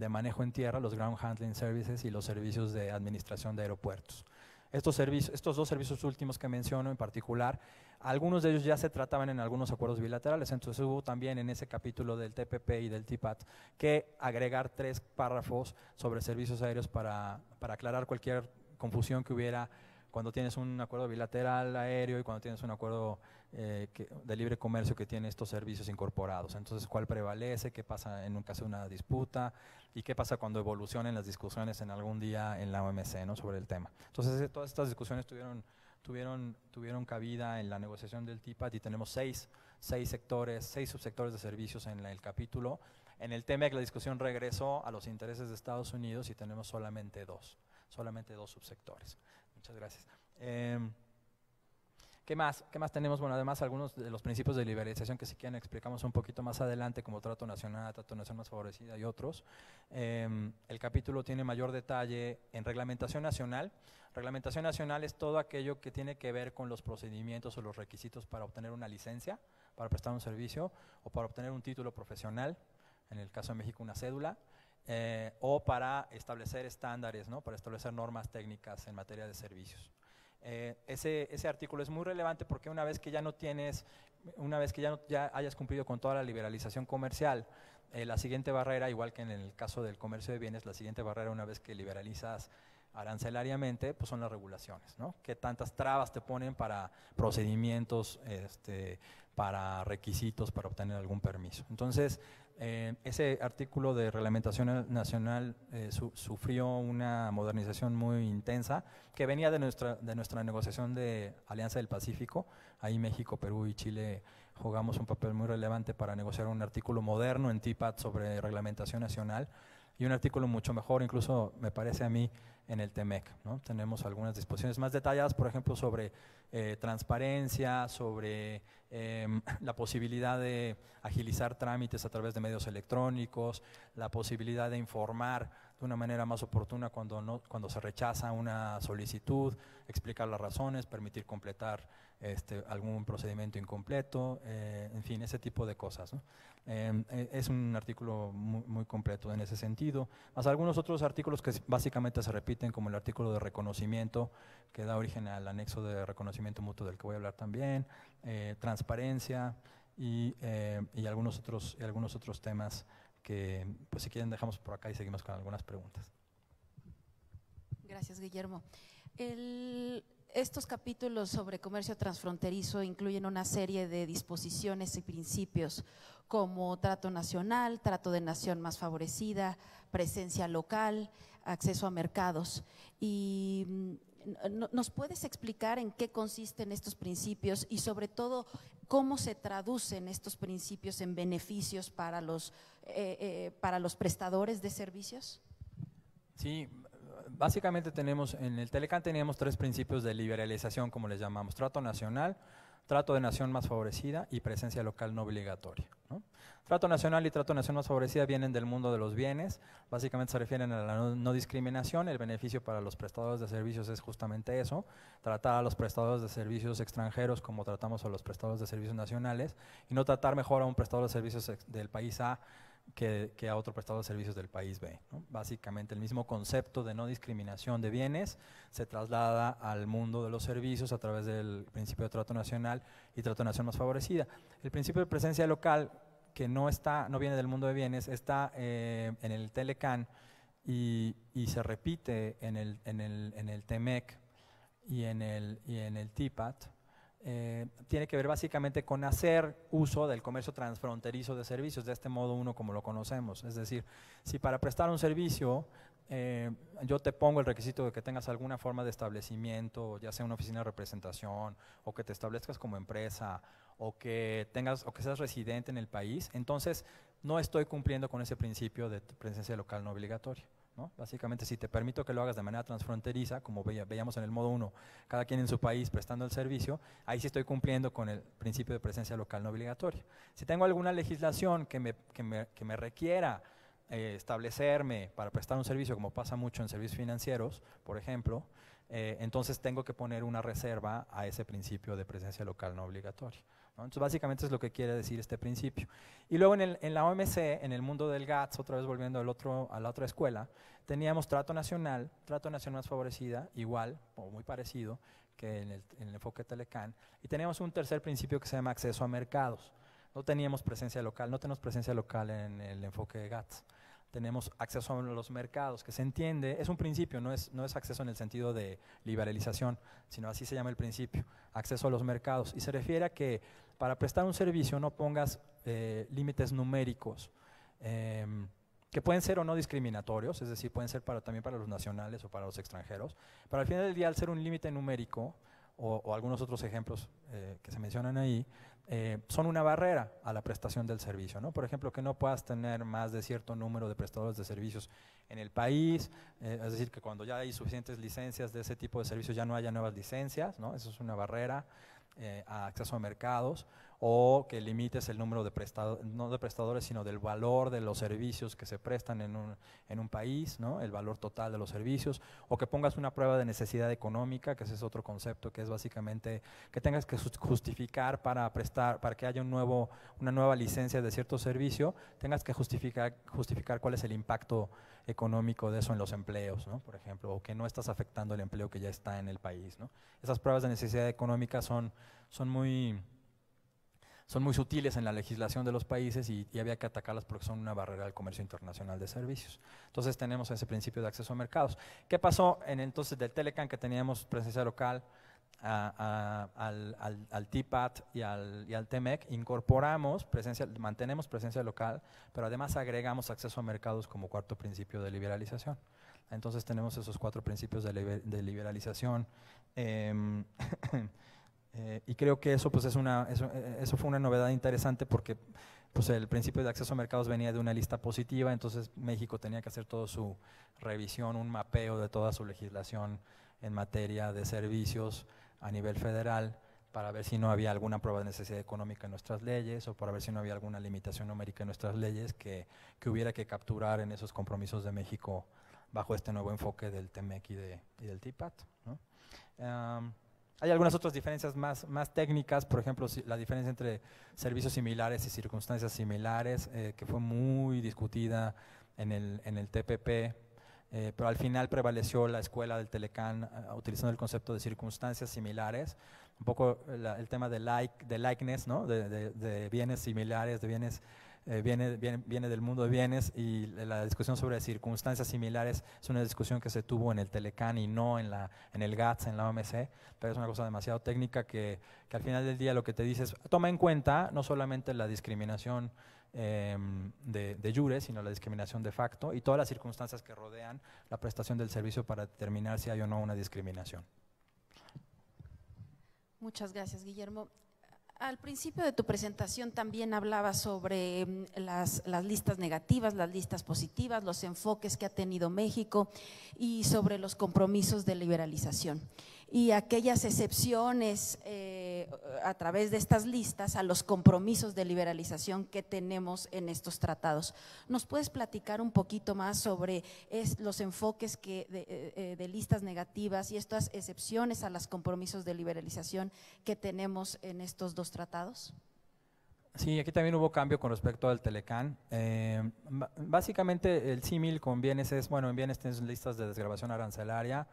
manejo en tierra, los Ground Handling Services, y los servicios de administración de aeropuertos. Estos 2 servicios últimos que menciono en particular, algunos de ellos ya se trataban en algunos acuerdos bilaterales, entonces hubo también en ese capítulo del TPP y del TPAT que agregar 3 párrafos sobre servicios aéreos para aclarar cualquier confusión que hubiera cuando tienes un acuerdo bilateral aéreo y cuando tienes un acuerdo de libre comercio que tiene estos servicios incorporados. Entonces, ¿cuál prevalece? ¿Qué pasa en un caso de una disputa? ¿Y qué pasa cuando evolucionen las discusiones en algún día en la OMC, ¿no?, sobre el tema? Entonces, todas estas discusiones tuvieron cabida en la negociación del TPAT y tenemos seis subsectores de servicios en el capítulo. En el TMEC la discusión regresó a los intereses de Estados Unidos y tenemos solamente dos subsectores. Muchas gracias. ¿Qué más tenemos? Bueno, además algunos de los principios de liberalización que si quieren explicamos un poquito más adelante, como trato nacional más favorecida y otros. El capítulo tiene mayor detalle en reglamentación nacional. Reglamentación nacional es todo aquello que tiene que ver con los procedimientos o los requisitos para obtener una licencia, para prestar un servicio o para obtener un título profesional, en el caso de México una cédula, o para establecer estándares, ¿no?, para establecer normas técnicas en materia de servicios. Ese artículo es muy relevante porque una vez que ya hayas cumplido con toda la liberalización comercial, la siguiente barrera, igual que en el caso del comercio de bienes, la siguiente barrera una vez que liberalizas arancelariamente, pues son las regulaciones, ¿no? ¿Qué tantas trabas te ponen para procedimientos, para requisitos, para obtener algún permiso? Entonces, ese artículo de reglamentación nacional sufrió una modernización muy intensa que venía de nuestra negociación de Alianza del Pacífico. Ahí México, Perú y Chile jugamos un papel muy relevante para negociar un artículo moderno en TPAT sobre reglamentación nacional y un artículo mucho mejor, incluso me parece a mí, en el TMEC, ¿no? Tenemos algunas disposiciones más detalladas, por ejemplo, sobre transparencia, sobre la posibilidad de agilizar trámites a través de medios electrónicos, la posibilidad de informar de una manera más oportuna cuando se rechaza una solicitud, explicar las razones, permitir completar algún procedimiento incompleto, en fin, ese tipo de cosas, ¿no? Es un artículo muy completo en ese sentido, más algunos otros artículos que básicamente se repiten, como el artículo de reconocimiento que da origen al anexo de reconocimiento mutuo del que voy a hablar también, transparencia y algunos otros temas que, pues si quieren dejamos por acá y seguimos con algunas preguntas. Gracias, Guillermo. Estos capítulos sobre comercio transfronterizo incluyen una serie de disposiciones y principios como trato nacional, trato de nación más favorecida, presencia local, acceso a mercados. Y ¿nos puedes explicar en qué consisten estos principios y sobre todo cómo se traducen estos principios en beneficios para los prestadores de servicios? Sí. Básicamente en el Telecán teníamos tres principios de liberalización, como les llamamos: trato nacional, trato de nación más favorecida y presencia local no obligatoria, ¿no? Trato nacional y trato de nación más favorecida vienen del mundo de los bienes, básicamente se refieren a la no discriminación. El beneficio para los prestadores de servicios es justamente eso, tratar a los prestadores de servicios extranjeros como tratamos a los prestadores de servicios nacionales y no tratar mejor a un prestador de servicios del país A que a otro prestador de servicios del país B, ¿no? Básicamente el mismo concepto de no discriminación de bienes se traslada al mundo de los servicios a través del principio de trato nacional y trato de nación más favorecida. El principio de presencia local, que no viene del mundo de bienes, está en el Telecán y se repite en el TMEC y en el TPAT. Tiene que ver básicamente con hacer uso del comercio transfronterizo de servicios, de este modo uno como lo conocemos. Es decir, si para prestar un servicio yo te pongo el requisito de que tengas alguna forma de establecimiento, ya sea una oficina de representación o que te establezcas como empresa o que seas residente en el país, entonces no estoy cumpliendo con ese principio de presencia local no obligatoria, ¿no? Básicamente, si te permito que lo hagas de manera transfronteriza, como veíamos en el modo 1, cada quien en su país prestando el servicio, ahí sí estoy cumpliendo con el principio de presencia local no obligatoria. Si tengo alguna legislación que me requiera establecerme para prestar un servicio, como pasa mucho en servicios financieros, por ejemplo, entonces tengo que poner una reserva a ese principio de presencia local no obligatoria, ¿no? Entonces, básicamente es lo que quiere decir este principio. Y luego en la OMC, en el mundo del GATS, otra vez volviendo a la otra escuela, teníamos trato nacional más favorecida, igual o muy parecido que en el enfoque Telecán, y teníamos un tercer principio que se llama acceso a mercados. No tenemos presencia local en el enfoque de GATS. tenemos acceso a los mercados, que se entiende, es un principio, no es acceso en el sentido de liberalización, sino así se llama el principio, acceso a los mercados. Y se refiere a que para prestar un servicio no pongas límites numéricos, que pueden ser o no discriminatorios, es decir, pueden ser también para los nacionales o para los extranjeros, pero al final del día, al ser un límite numérico, o algunos otros ejemplos que se mencionan ahí, son una barrera a la prestación del servicio, ¿no? Por ejemplo, que no puedas tener más de cierto número de prestadores de servicios en el país, es decir, que cuando ya hay suficientes licencias de ese tipo de servicios ya no haya nuevas licencias, ¿no? Eso es una barrera a acceso a mercados, o que limites el número de prestadores, no de prestadores, sino del valor de los servicios que se prestan en un país, ¿no? El valor total de los servicios, o que pongas una prueba de necesidad económica, que ese es otro concepto, que es básicamente que tengas que justificar para que haya una nueva licencia de cierto servicio, tengas que justificar cuál es el impacto económico de eso en los empleos, ¿no? Por ejemplo, o que no estás afectando el empleo que ya está en el país, ¿no? Esas pruebas de necesidad económica son muy sutiles en la legislación de los países y había que atacarlas porque son una barrera al comercio internacional de servicios. Entonces tenemos ese principio de acceso a mercados. ¿Qué pasó entonces del Telecan, que teníamos presencia local, al TPAT y al TMEC? Mantenemos presencia local, pero además agregamos acceso a mercados como cuarto principio de liberalización. Entonces tenemos esos 4 principios de liberalización. Y creo que eso, pues, eso fue una novedad interesante porque, pues, el principio de acceso a mercados venía de una lista positiva, entonces México tenía que hacer toda su revisión, un mapeo de toda su legislación en materia de servicios a nivel federal, para ver si no había alguna prueba de necesidad económica en nuestras leyes, o para ver si no había alguna limitación numérica en nuestras leyes que hubiera que capturar en esos compromisos de México bajo este nuevo enfoque del TMEC y del TPAT, ¿no? Hay algunas otras diferencias más técnicas, por ejemplo, la diferencia entre servicios similares y circunstancias similares, que fue muy discutida en el TPP, pero al final prevaleció la escuela del Telecan utilizando el concepto de circunstancias similares, un poco el tema de likeness, ¿no? de bienes similares, de bienes viene del mundo de bienes, y la discusión sobre circunstancias similares es una discusión que se tuvo en el Telecan y no en el GATS, en la OMC, pero es una cosa demasiado técnica que al final del día lo que te dice es, toma en cuenta no solamente la discriminación de jure, sino la discriminación de facto y todas las circunstancias que rodean la prestación del servicio para determinar si hay o no una discriminación. Muchas gracias, Guillermo. Al principio de tu presentación también hablabas sobre las listas negativas, las listas positivas, los enfoques que ha tenido México y sobre los compromisos de liberalización y aquellas excepciones a través de estas listas a los compromisos de liberalización que tenemos en estos tratados. ¿Nos puedes platicar un poquito más sobre los enfoques de listas negativas y estas excepciones a los compromisos de liberalización que tenemos en estos dos tratados? Sí, aquí también hubo cambio con respecto al Telecan. Básicamente el símil con bienes es, bueno, en bienes tienes listas de desgravación arancelaria,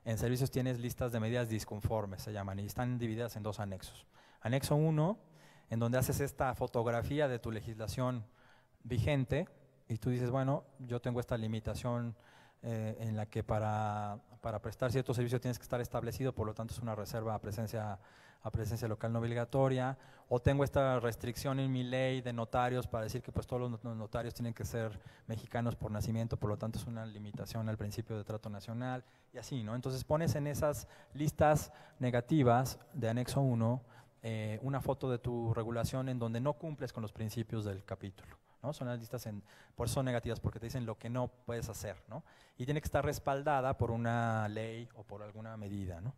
en servicios tienes listas de medidas disconformes, se llaman, y están divididas en 2 anexos. Anexo 1, en donde haces esta fotografía de tu legislación vigente y tú dices, bueno, yo tengo esta limitación en la que para prestar cierto servicio tienes que estar establecido, por lo tanto es una reserva a presencia local no obligatoria, o tengo esta restricción en mi ley de notarios para decir que pues todos los notarios tienen que ser mexicanos por nacimiento, por lo tanto es una limitación al principio de trato nacional, y así, ¿no? Entonces pones en esas listas negativas de anexo 1 una foto de tu regulación en donde no cumples con los principios del capítulo, ¿no? Son las listas, por eso son negativas, porque te dicen lo que no puedes hacer, ¿no? Y tiene que estar respaldada por una ley o por alguna medida, ¿no?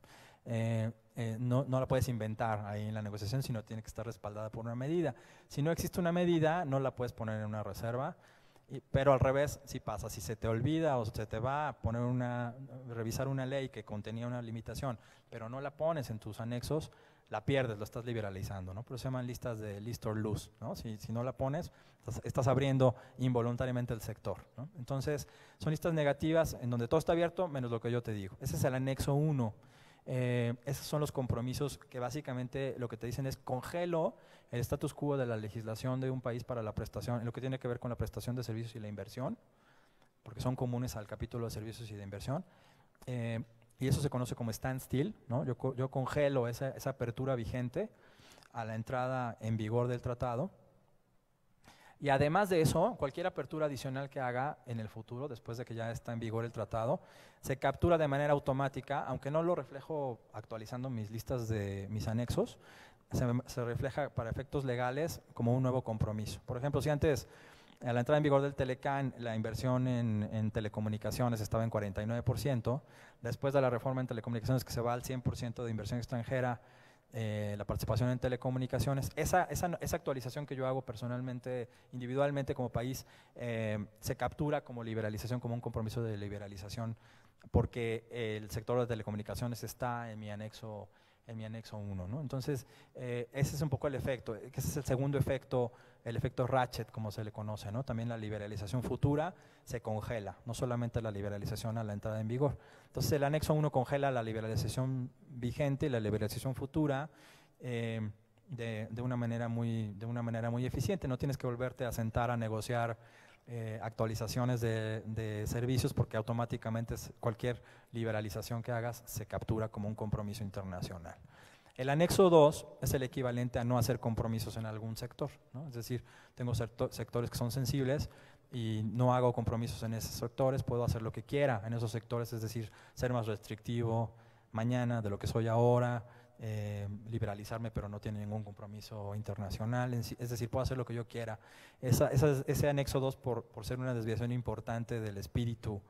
No la puedes inventar ahí en la negociación, sino tiene que estar respaldada por una medida. Si no existe una medida, no la puedes poner en una reserva, pero al revés, si pasa, si se te olvida o se te va a revisar una ley que contenía una limitación, pero no la pones en tus anexos, la pierdes, lo estás liberalizando, ¿no? Pero se llaman listas de list or lose, ¿no? Si no la pones, estás abriendo involuntariamente el sector, ¿no? Entonces, son listas negativas en donde todo está abierto, menos lo que yo te digo. Ese es el anexo 1. Esos son los compromisos que básicamente lo que te dicen es congelo el status quo de la legislación de un país para la prestación, en lo que tiene que ver con la prestación de servicios y la inversión, porque son comunes al capítulo de servicios y de inversión, y eso se conoce como standstill, ¿no? Yo congelo esa apertura vigente a la entrada en vigor del tratado. Y además de eso, cualquier apertura adicional que haga en el futuro, después de que ya está en vigor el tratado, se captura de manera automática, aunque no lo reflejo actualizando mis listas de mis anexos, se refleja para efectos legales como un nuevo compromiso. Por ejemplo, si antes, a la entrada en vigor del Telecán, la inversión en telecomunicaciones estaba en 49%, después de la reforma en telecomunicaciones que se va al 100% de inversión extranjera, la participación en telecomunicaciones, esa actualización que yo hago personalmente, individualmente como país, se captura como liberalización, como un compromiso de liberalización, porque el sector de telecomunicaciones está en mi anexo 1, ¿no? Entonces, ese es un poco el efecto, ese es el segundo efecto, el efecto ratchet, como se le conoce, ¿no? También la liberalización futura se congela, no solamente la liberalización a la entrada en vigor. Entonces, el anexo 1 congela la liberalización vigente y la liberalización futura de una manera muy eficiente. No tienes que volverte a sentar a negociar actualizaciones de servicios, porque automáticamente cualquier liberalización que hagas se captura como un compromiso internacional. El anexo 2 es el equivalente a no hacer compromisos en algún sector, ¿no? Es decir, tengo sectores que son sensibles y no hago compromisos en esos sectores, puedo hacer lo que quiera en esos sectores, es decir, ser más restrictivo mañana de lo que soy ahora, liberalizarme, pero no tiene ningún compromiso internacional, es decir, puedo hacer lo que yo quiera. Ese anexo 2, por ser una desviación importante del espíritu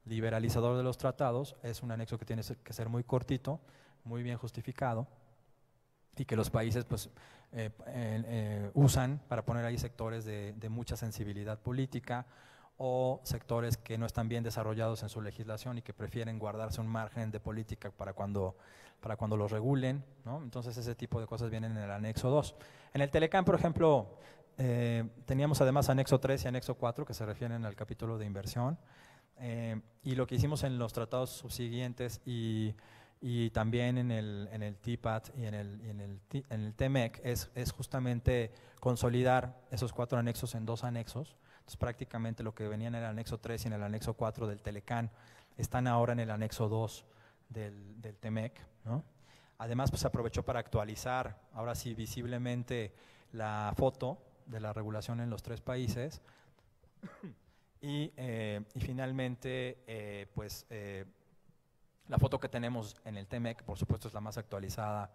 liberalizador de los tratados, es un anexo que tiene que ser muy cortito, muy bien justificado, y que los países pues, usan para poner ahí sectores de mucha sensibilidad política o sectores que no están bien desarrollados en su legislación y que prefieren guardarse un margen de política para cuando los regulen, ¿no? Entonces ese tipo de cosas vienen en el anexo 2. En el Telecán, por ejemplo, teníamos además anexo 3 y anexo 4 que se refieren al capítulo de inversión, y lo que hicimos en los tratados subsiguientes y también en el TPAT y en el TMEC es justamente consolidar esos 4 anexos en 2 anexos. Entonces prácticamente lo que venía en el anexo 3 y en el anexo 4 del Telecán están ahora en el anexo 2 del TMEC, ¿no? Además, pues se aprovechó para actualizar ahora sí visiblemente la foto de la regulación en los 3 países y finalmente la foto que tenemos en el TMEC, por supuesto, es la más actualizada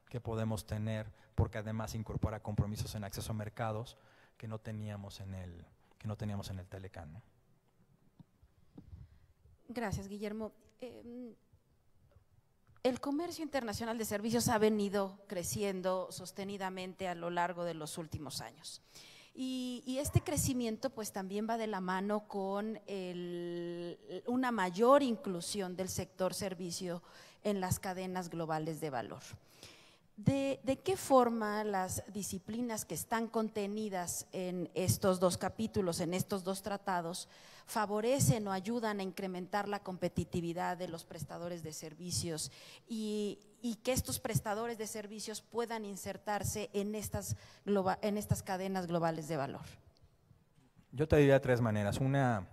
que podemos tener, porque además incorpora compromisos en acceso a mercados que no teníamos en el Telecán, ¿no? Gracias, Guillermo. El comercio internacional de servicios ha venido creciendo sostenidamente a lo largo de los últimos años. Y este crecimiento pues también va de la mano con una mayor inclusión del sector servicio en las cadenas globales de valor. ¿De qué forma las disciplinas que están contenidas en estos 2 capítulos, en estos 2 tratados, favorecen o ayudan a incrementar la competitividad de los prestadores de servicios y que estos prestadores de servicios puedan insertarse en estas cadenas globales de valor? Yo te diría de 3 maneras. Una,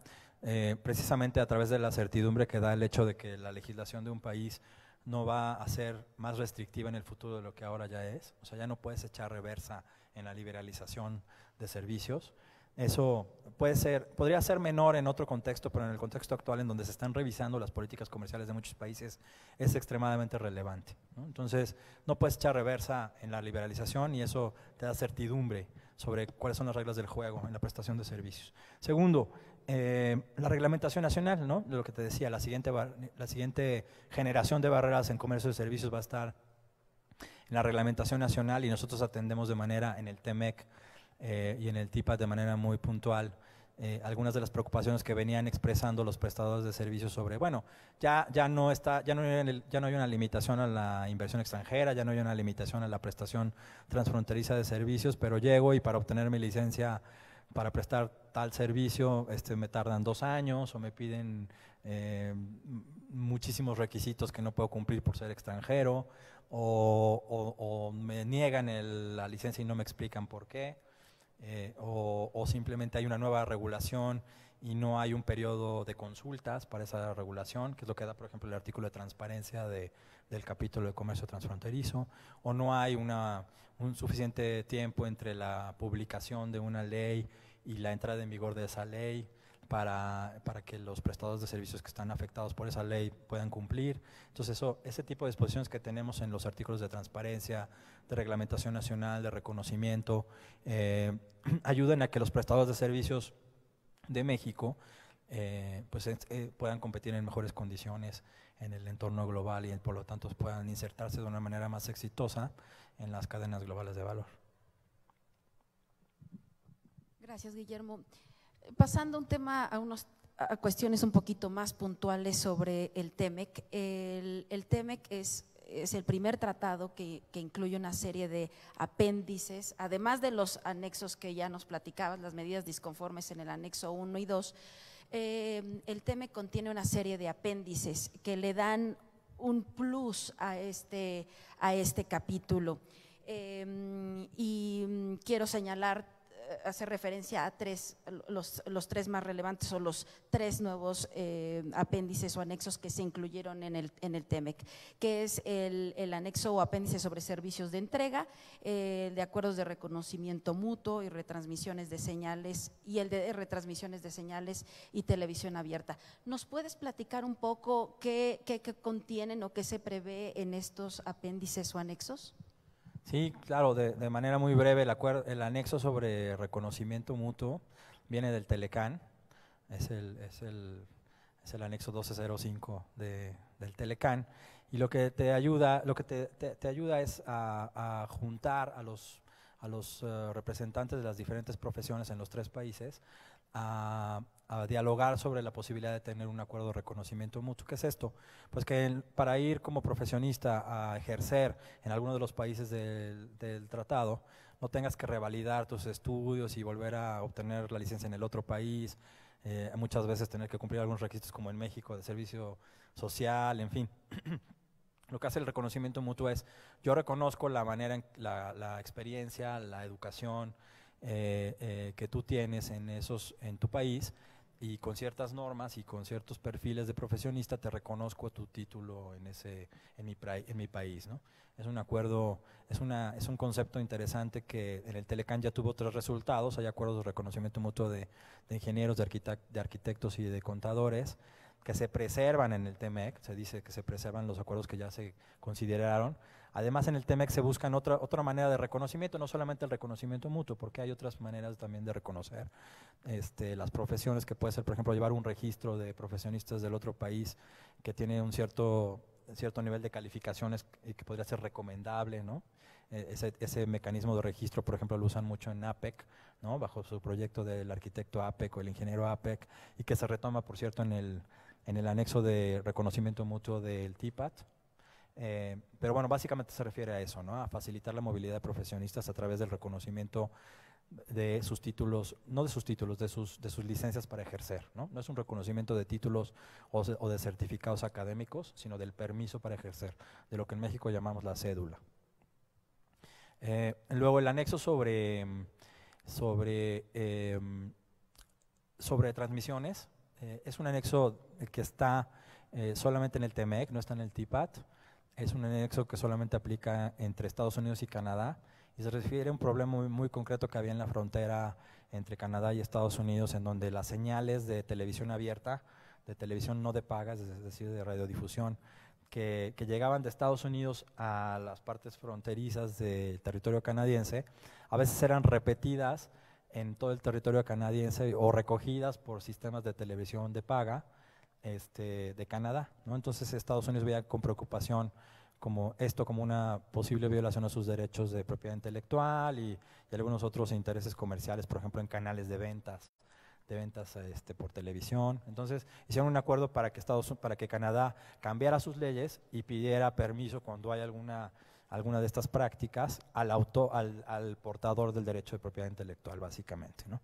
precisamente a través de la certidumbre que da el hecho de que la legislación de un país no va a ser más restrictiva en el futuro de lo que ahora ya es. O sea, ya no puedes echar reversa en la liberalización de servicios. Eso podría ser menor en otro contexto, pero en el contexto actual, en donde se están revisando las políticas comerciales de muchos países, es extremadamente relevante, ¿no? Entonces, no puedes echar reversa en la liberalización y eso te da certidumbre sobre cuáles son las reglas del juego en la prestación de servicios. Segundo, la reglamentación nacional, ¿no? De lo que te decía, la siguiente generación de barreras en comercio de servicios va a estar en la reglamentación nacional, y nosotros atendemos de manera en el TMEC y en el TPAT de manera muy puntual algunas de las preocupaciones que venían expresando los prestadores de servicios sobre, bueno, ya no hay una limitación a la inversión extranjera, ya no hay una limitación a la prestación transfronteriza de servicios, pero llego y para obtener mi licencia para prestar tal servicio me tardan 2 años o me piden muchísimos requisitos que no puedo cumplir por ser extranjero, o me niegan la licencia y no me explican por qué. O simplemente hay una nueva regulación y no hay un periodo de consultas para esa regulación, que es lo que da, por ejemplo, el artículo de transparencia del capítulo de comercio transfronterizo, o no hay un suficiente tiempo entre la publicación de una ley y la entrada en vigor de esa ley para que los prestadores de servicios que están afectados por esa ley puedan cumplir. Entonces, ese tipo de disposiciones que tenemos en los artículos de transparencia, de reglamentación nacional, de reconocimiento, ayudan a que los prestadores de servicios de México puedan competir en mejores condiciones en el entorno global y por lo tanto puedan insertarse de una manera más exitosa en las cadenas globales de valor. Gracias, Guillermo. Pasando a cuestiones un poquito más puntuales sobre el TEMEC. El TEMEC es el primer tratado que incluye una serie de apéndices, además de los anexos que ya nos platicabas, las medidas disconformes en el anexo 1 y 2. El TEMEC contiene una serie de apéndices que le dan un plus a este capítulo. Y quiero señalar, hacer referencia a los tres más relevantes o los tres nuevos apéndices o anexos que se incluyeron en el TEMEC, que es el anexo o apéndice sobre servicios de entrega, de acuerdos de reconocimiento mutuo y retransmisiones de señales, y el de retransmisiones de señales y televisión abierta. ¿Nos puedes platicar un poco qué contienen o qué se prevé en estos apéndices o anexos? Sí, claro, de manera muy breve, el anexo sobre reconocimiento mutuo viene del Telecán, es el anexo 1205 del Telecán, y lo que te ayuda es a juntar a los representantes de las diferentes profesiones en los tres países a dialogar sobre la posibilidad de tener un acuerdo de reconocimiento mutuo. ¿Qué es esto? Pues que para ir como profesionista a ejercer en alguno de los países del tratado, no tengas que revalidar tus estudios y volver a obtener la licencia en el otro país, muchas veces tener que cumplir algunos requisitos como en México de servicio social, en fin. Lo que hace el reconocimiento mutuo es, yo reconozco la manera, la experiencia, la educación que tú tienes en tu país, y con ciertas normas y con ciertos perfiles de profesionista te reconozco tu título en mi país, ¿no? Es un acuerdo, es un concepto interesante que en el Telecán ya tuvo 3 resultados. Hay acuerdos de reconocimiento mutuo de ingenieros, de arquitectos y de contadores que se preservan en el TEMEC. Se dice que se preservan los acuerdos que ya se consideraron. Además, en el TEMEC se buscan otra manera de reconocimiento, no solamente el reconocimiento mutuo, porque hay otras maneras también de reconocer las profesiones, que puede ser, por ejemplo, llevar un registro de profesionistas del otro país que tiene un cierto nivel de calificaciones y que podría ser recomendable, ¿no? Ese mecanismo de registro, por ejemplo, lo usan mucho en APEC, ¿no? Bajo su proyecto del arquitecto APEC o el ingeniero APEC, y que se retoma, por cierto, en el anexo de reconocimiento mutuo del TIPAT. Pero bueno, básicamente se refiere a eso, ¿no? A facilitar la movilidad de profesionistas a través del reconocimiento de sus títulos, no de sus títulos, de sus licencias para ejercer, ¿no? No es un reconocimiento de títulos o de certificados académicos, sino del permiso para ejercer, de lo que en México llamamos la cédula. Luego el anexo sobre transmisiones, es un anexo que está solamente en el TEMEC, no está en el TIPAT. Es un anexo que solamente aplica entre Estados Unidos y Canadá, y se refiere a un problema muy, muy concreto que había en la frontera entre Canadá y Estados Unidos, en donde las señales de televisión abierta, de televisión no de paga, es decir, de radiodifusión, que llegaban de Estados Unidos a las partes fronterizas del territorio canadiense, a veces eran repetidas en todo el territorio canadiense o recogidas por sistemas de televisión de paga de Canadá, ¿no? Entonces Estados Unidos veía con preocupación como una posible violación a sus derechos de propiedad intelectual y algunos otros intereses comerciales, por ejemplo en canales de ventas por televisión. Entonces hicieron un acuerdo para que Canadá cambiara sus leyes y pidiera permiso cuando hay alguna de estas prácticas al portador del derecho de propiedad intelectual, básicamente, ¿no?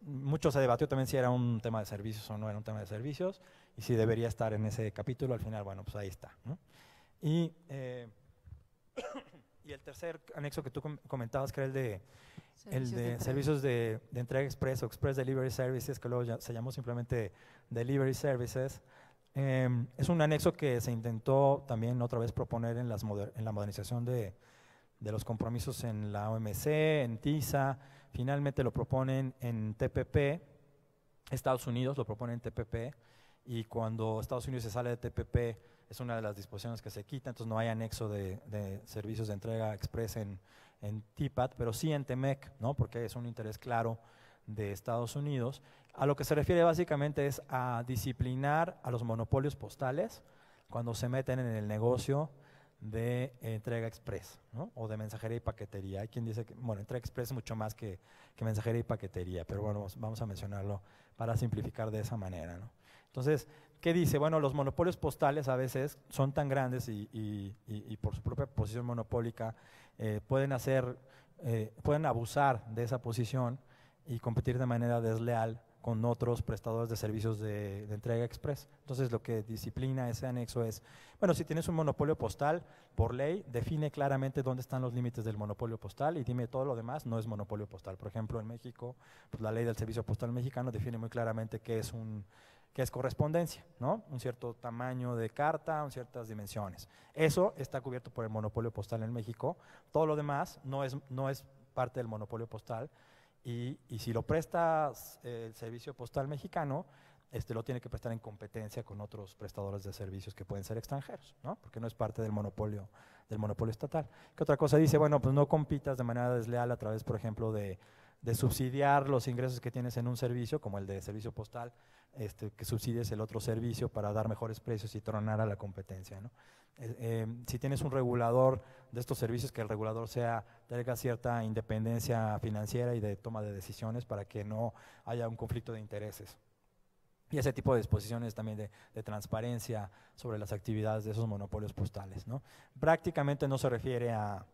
Mucho se debatió también si era un tema de servicios o no era un tema de servicios, y si debería estar en ese capítulo. Al final, bueno, pues ahí está, ¿no? Y Y el tercer anexo que tú comentabas, que era el de entrega. servicios de entrega express o Express Delivery Services, que luego se llamó simplemente Delivery Services, es un anexo que se intentó también otra vez proponer en la modernización de los compromisos en la OMC, en TISA. Finalmente lo proponen en TPP, Estados Unidos lo propone en TPP, y cuando Estados Unidos se sale de TPP es una de las disposiciones que se quita, entonces no hay anexo de servicios de entrega express en TPAT, pero sí en TMEC, ¿no? Porque es un interés claro de Estados Unidos. A lo que se refiere básicamente es a disciplinar a los monopolios postales cuando se meten en el negocio de entrega express, ¿no? O de mensajería y paquetería. Hay quien dice que, bueno, entrega express es mucho más que mensajería y paquetería, pero bueno, vamos a mencionarlo para simplificar de esa manera, ¿no? Entonces, ¿qué dice? Bueno, los monopolios postales a veces son tan grandes y por su propia posición monopólica pueden abusar de esa posición y competir de manera desleal con otros prestadores de servicios de entrega express. Entonces, lo que disciplina ese anexo es, bueno, si tienes un monopolio postal, por ley, define claramente dónde están los límites del monopolio postal y dime todo lo demás no es monopolio postal. Por ejemplo, en México, pues la ley del Servicio Postal Mexicano define muy claramente qué es correspondencia, ¿no? Un cierto tamaño de carta, ciertas dimensiones. Eso está cubierto por el monopolio postal en México. Todo lo demás no es parte del monopolio postal. Y si lo presta el Servicio Postal Mexicano, lo tiene que prestar en competencia con otros prestadores de servicios que pueden ser extranjeros, ¿no? Porque no es parte del monopolio estatal. ¿Qué otra cosa dice? Bueno, pues no compitas de manera desleal a través, por ejemplo, de subsidiar los ingresos que tienes en un servicio, como el de servicio postal, que subsidies el otro servicio para dar mejores precios y tronar a la competencia, ¿no? Si tienes un regulador de estos servicios, que el regulador tenga cierta independencia financiera y de toma de decisiones para que no haya un conflicto de intereses. Y ese tipo de disposiciones también de transparencia sobre las actividades de esos monopolios postales, ¿no? Prácticamente no se refiere a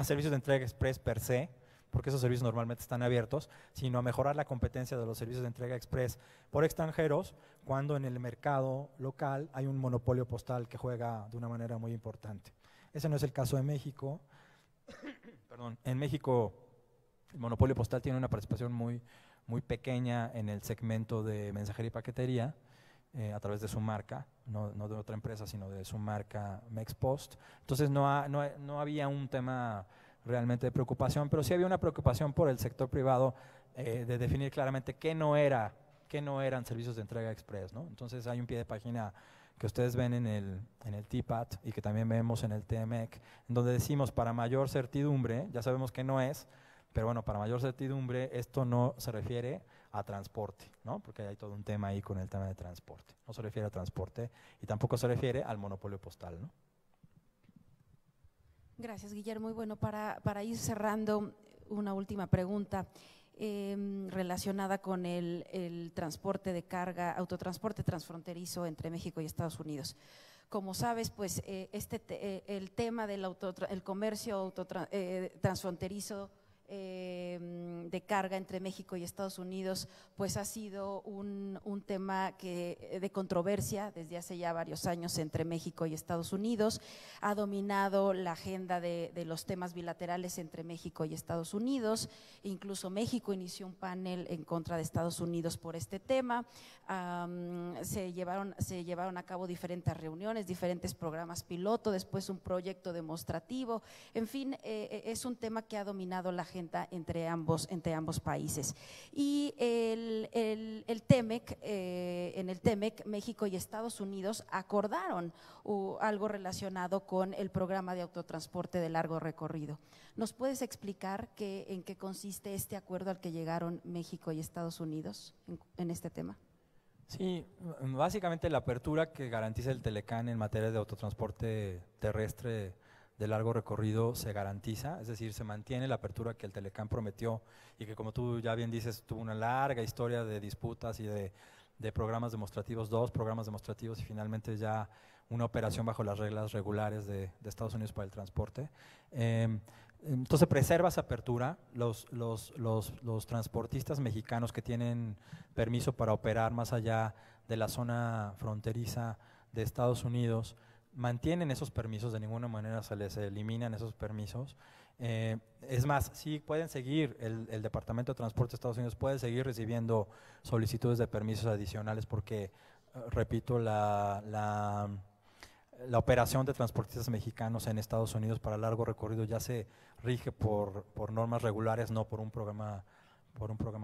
servicios de entrega express per se, porque esos servicios normalmente están abiertos, sino a mejorar la competencia de los servicios de entrega express por extranjeros cuando en el mercado local hay un monopolio postal que juega de una manera muy importante. Ese no es el caso de México. Perdón, en México el monopolio postal tiene una participación muy pequeña en el segmento de mensajería y paquetería, a través de su marca, no de otra empresa, sino de su marca Mexpost. Entonces no había un tema realmente de preocupación, pero sí había una preocupación por el sector privado de definir claramente qué no eran servicios de entrega express, ¿no? Entonces hay un pie de página que ustedes ven en el TPAT y que también vemos en el TMEC, en donde decimos para mayor certidumbre, ya sabemos que no es, pero bueno, para mayor certidumbre esto no se refiere a transporte, ¿no? Porque hay todo un tema ahí con el tema de transporte. No se refiere a transporte y tampoco se refiere al monopolio postal, ¿no? Gracias, Guillermo. Y bueno, para ir cerrando, una última pregunta relacionada con el transporte de carga, autotransporte transfronterizo entre México y Estados Unidos. Como sabes, pues el tema del comercio transfronterizo de carga entre México y Estados Unidos, pues ha sido un tema de controversia desde hace ya varios años entre México y Estados Unidos. Ha dominado la agenda de los temas bilaterales entre México y Estados Unidos. Incluso México inició un panel en contra de Estados Unidos por este tema. Se llevaron a cabo diferentes reuniones, diferentes programas piloto, después un proyecto demostrativo. En fin, es un tema que ha dominado la agenda entre ambos países. Y el TEMEC, en el TEMEC, México y Estados Unidos acordaron algo relacionado con el programa de autotransporte de largo recorrido. ¿Nos puedes explicar en qué consiste este acuerdo al que llegaron México y Estados Unidos en este tema? Sí, básicamente la apertura que garantiza el Telecán en materia de autotransporte terrestre de largo recorrido se garantiza, es decir, se mantiene la apertura que el Telecán prometió y que, como tú ya bien dices, tuvo una larga historia de disputas y de programas demostrativos, 2 programas demostrativos y finalmente ya una operación bajo las reglas regulares de Estados Unidos para el transporte. Entonces preserva esa apertura. Los transportistas mexicanos que tienen permiso para operar más allá de la zona fronteriza de Estados Unidos mantienen esos permisos, de ninguna manera se les eliminan esos permisos. Es más, sí pueden seguir, el Departamento de Transporte de Estados Unidos puede seguir recibiendo solicitudes de permisos adicionales porque, repito, la operación de transportistas mexicanos en Estados Unidos para largo recorrido ya se rige por normas regulares, no por un programa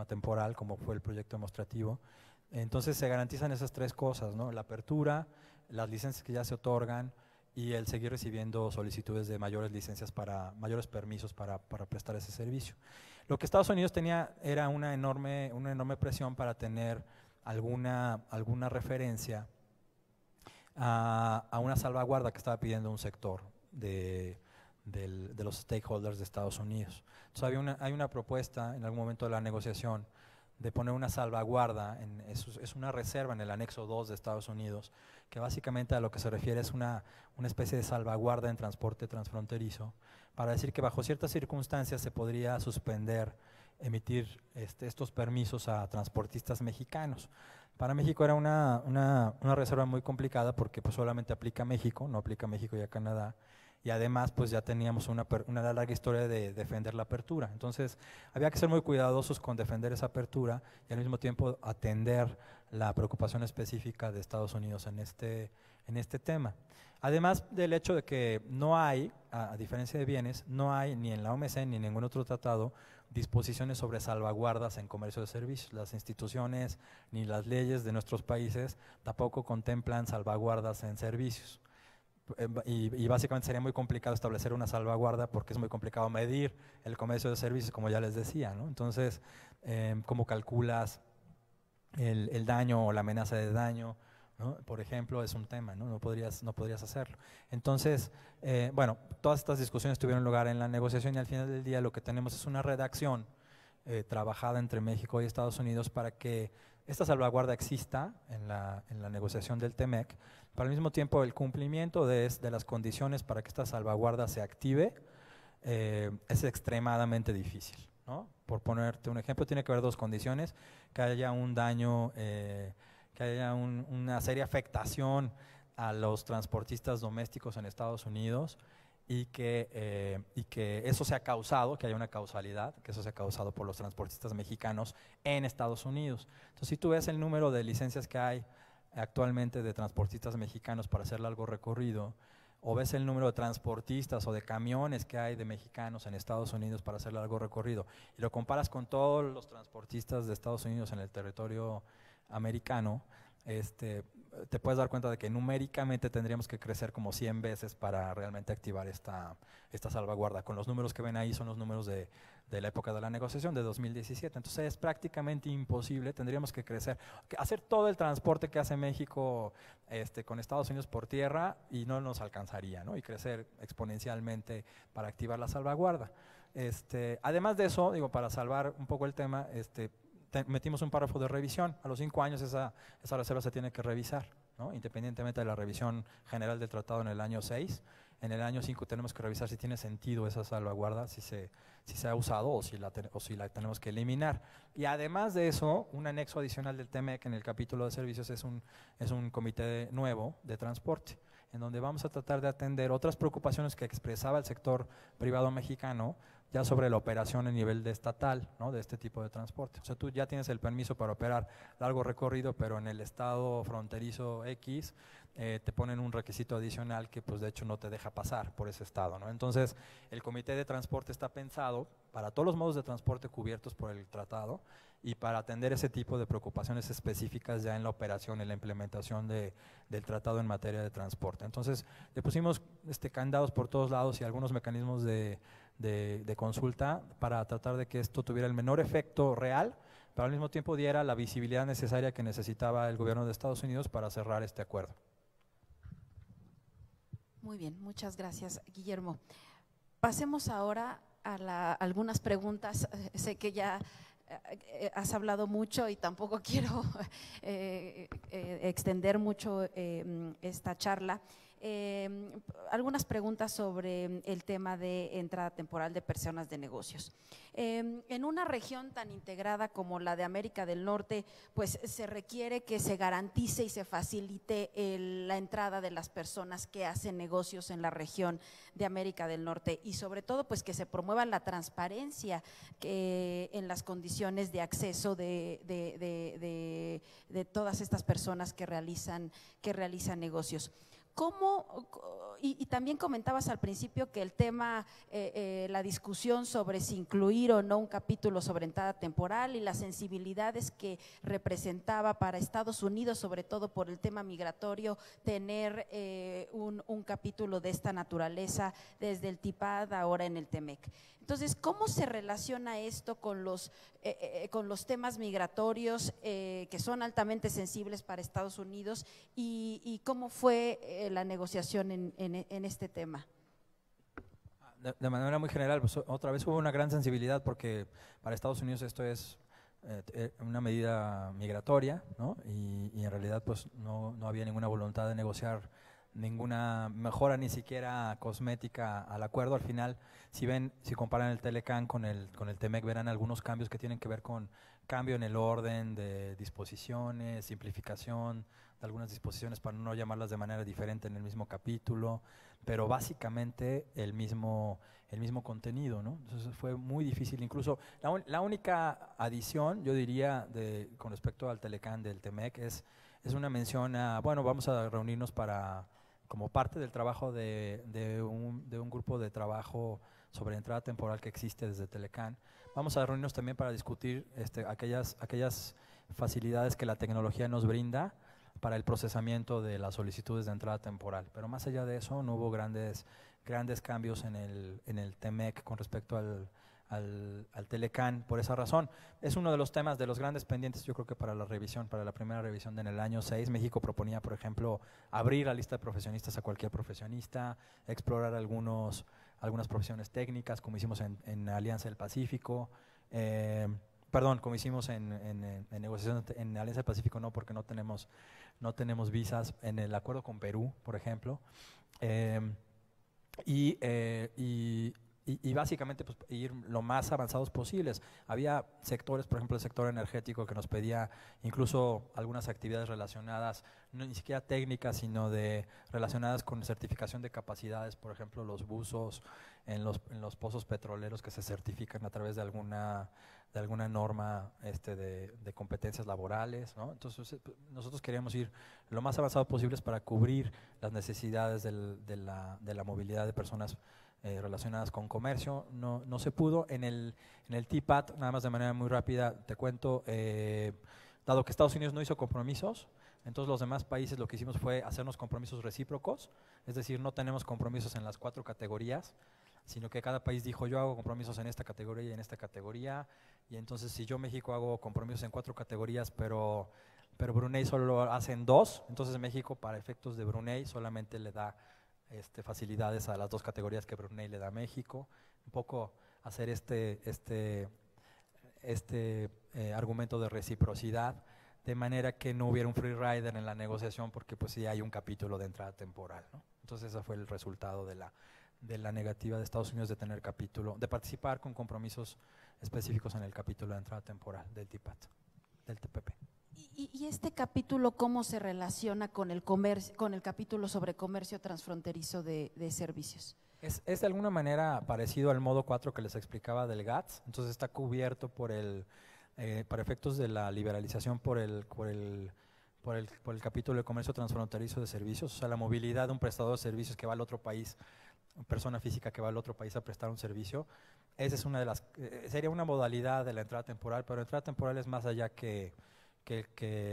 temporal como fue el proyecto demostrativo. Entonces se garantizan esas tres cosas, ¿no? La apertura, las licencias que ya se otorgan y el seguir recibiendo solicitudes de mayores licencias mayores permisos para prestar ese servicio. Lo que Estados Unidos tenía era una enorme presión para tener alguna referencia a una salvaguarda que estaba pidiendo un sector de los stakeholders de Estados Unidos. Entonces hay una propuesta en algún momento de la negociación de poner una salvaguarda, es una reserva en el anexo 2 de Estados Unidos, que básicamente a lo que se refiere es una especie de salvaguarda en transporte transfronterizo, para decir que bajo ciertas circunstancias se podría suspender, emitir estos permisos a transportistas mexicanos. Para México era una reserva muy complicada porque pues solamente aplica a México, no aplica a México y a Canadá, y además pues ya teníamos una larga historia de defender la apertura. Entonces había que ser muy cuidadosos con defender esa apertura y al mismo tiempo atender la preocupación específica de Estados Unidos en este tema. Además del hecho de que no hay, a diferencia de bienes, no hay ni en la OMC ni en ningún otro tratado disposiciones sobre salvaguardas en comercio de servicios. Las instituciones ni las leyes de nuestros países tampoco contemplan salvaguardas en servicios. Y básicamente sería muy complicado establecer una salvaguarda porque es muy complicado medir el comercio de servicios, como ya les decía, ¿no? Entonces, ¿cómo calculas el daño o la amenaza de daño, ¿no? Por ejemplo, es un tema, ¿no? No podrías hacerlo. Entonces, bueno, todas estas discusiones tuvieron lugar en la negociación y al final del día lo que tenemos es una redacción trabajada entre México y Estados Unidos para que esta salvaguarda exista en la negociación del TEMEC, pero al mismo tiempo el cumplimiento de las condiciones para que esta salvaguarda se active es extremadamente difícil, ¿no? Por ponerte un ejemplo, tiene que haber dos condiciones: que haya un daño, que haya una seria afectación a los transportistas domésticos en Estados Unidos y que eso sea causado, que haya una causalidad, que eso sea causado por los transportistas mexicanos en Estados Unidos. Entonces, si tú ves el número de licencias que hay actualmente de transportistas mexicanos para hacer largo recorrido, o ves el número de transportistas o de camiones que hay de mexicanos en Estados Unidos para hacer largo recorrido, y lo comparas con todos los transportistas de Estados Unidos en el territorio americano, te puedes dar cuenta de que numéricamente tendríamos que crecer como 100 veces para realmente activar esta salvaguarda. Con los números que ven ahí son los números de la época de la negociación de 2017. Entonces es prácticamente imposible, tendríamos que crecer, hacer todo el transporte que hace México con Estados Unidos por tierra y no nos alcanzaría, ¿no? Y crecer exponencialmente para activar la salvaguarda. Además de eso, digo, para salvar un poco el tema, metimos un párrafo de revisión. A los 5 años esa reserva se tiene que revisar, ¿no? Independientemente de la revisión general del tratado en el año 6, en el año 5 tenemos que revisar si tiene sentido esa salvaguarda, si se ha usado o si la tenemos que eliminar. Y además de eso, un anexo adicional del TEMEC en el capítulo de servicios es un comité nuevo de transporte, en donde vamos a tratar de atender otras preocupaciones que expresaba el sector privado mexicano ya sobre la operación a nivel estatal, ¿no? De este tipo de transporte. O sea, tú ya tienes el permiso para operar largo recorrido, pero en el estado fronterizo X te ponen un requisito adicional que pues de hecho no te deja pasar por ese estado, ¿no? Entonces, el comité de transporte está pensado para todos los modos de transporte cubiertos por el tratado y para atender ese tipo de preocupaciones específicas ya en la operación, en la implementación del tratado en materia de transporte. Entonces, le pusimos candados por todos lados y algunos mecanismos de consulta para tratar de que esto tuviera el menor efecto real, pero al mismo tiempo diera la visibilidad necesaria que necesitaba el gobierno de Estados Unidos para cerrar este acuerdo. Muy bien, muchas gracias, Guillermo. Pasemos ahora a algunas preguntas. Sé que ya has hablado mucho y tampoco quiero extender mucho esta charla. algunas preguntas sobre el tema de entrada temporal de personas de negocios. En una región tan integrada como la de América del Norte, pues se requiere que se garantice y se facilite la entrada de las personas que hacen negocios en la región de América del Norte y sobre todo pues que se promueva la transparencia en las condiciones de acceso de todas estas personas que realizan negocios. ¿Cómo? Y también comentabas al principio que el tema, la discusión sobre si incluir o no un capítulo sobre entrada temporal y las sensibilidades que representaba para Estados Unidos, sobre todo por el tema migratorio, tener un capítulo de esta naturaleza desde el TIPAD ahora en el TEMEC. Entonces, ¿cómo se relaciona esto con los temas migratorios que son altamente sensibles para Estados Unidos y cómo fue la negociación en este tema? De manera muy general, pues, otra vez hubo una gran sensibilidad porque para Estados Unidos esto es una medida migratoria, ¿no? Y en realidad pues no había ninguna voluntad de negociar ninguna mejora, ni siquiera cosmética al acuerdo. Al final, si comparan el Telecán con el TEMEC, verán algunos cambios que tienen que ver con cambio en el orden de disposiciones, simplificación de algunas disposiciones para no llamarlas de manera diferente en el mismo capítulo, pero básicamente el mismo contenido, ¿no? Entonces fue muy difícil. Incluso la única adición, yo diría, con respecto al Telecán del TEMEC es una mención a, bueno, vamos a reunirnos como parte del trabajo de un grupo de trabajo sobre entrada temporal que existe desde Telecán. Vamos a reunirnos también para discutir aquellas facilidades que la tecnología nos brinda para el procesamiento de las solicitudes de entrada temporal. Pero más allá de eso, no hubo grandes cambios en el TEMEC con respecto al Telecán por esa razón. Es uno de los temas, de los grandes pendientes, yo creo que para la primera revisión en el año 6, México proponía, por ejemplo, abrir la lista de profesionistas a cualquier profesionista, explorar algunas profesiones técnicas, como hicimos en Alianza del Pacífico, como hicimos en negociación en Alianza del Pacífico, no, porque no tenemos visas, en el acuerdo con Perú, por ejemplo, y básicamente pues, ir lo más avanzados posibles. Había sectores, por ejemplo el sector energético, que nos pedía incluso algunas actividades relacionadas, no ni siquiera técnicas, sino relacionadas con certificación de capacidades, por ejemplo los buzos en los pozos petroleros que se certifican a través de alguna norma de competencias laborales, ¿no? Entonces nosotros queríamos ir lo más avanzado posibles para cubrir las necesidades de la movilidad de personas relacionadas con comercio. No se pudo. En el TPAT, nada más de manera muy rápida, te cuento, dado que Estados Unidos no hizo compromisos, entonces los demás países lo que hicimos fue hacernos compromisos recíprocos, es decir, no tenemos compromisos en las 4 categorías, sino que cada país dijo, yo hago compromisos en esta categoría y en esta categoría, y entonces si yo, México, hago compromisos en 4 categorías, pero Brunei solo lo hace en 2, entonces México, para efectos de Brunei, solamente le da facilidades a las 2 categorías que Brunei le da a México, un poco hacer argumento de reciprocidad, de manera que no hubiera un free rider en la negociación, porque pues sí hay un capítulo de entrada temporal, ¿no? Entonces ese fue el resultado de la negativa de Estados Unidos de tener capítulo, de participar con compromisos específicos en el capítulo de entrada temporal del TPAT, del TPP. ¿Y este capítulo cómo se relaciona con el capítulo sobre comercio transfronterizo de servicios? Es de alguna manera parecido al modo 4 que les explicaba del GATS, entonces está cubierto para efectos de la liberalización por el capítulo de comercio transfronterizo de servicios, o sea, la movilidad de un prestador de servicios que va al otro país, persona física que va al otro país a prestar un servicio. Esa es una de las, sería una modalidad de la entrada temporal, pero la entrada temporal es más allá que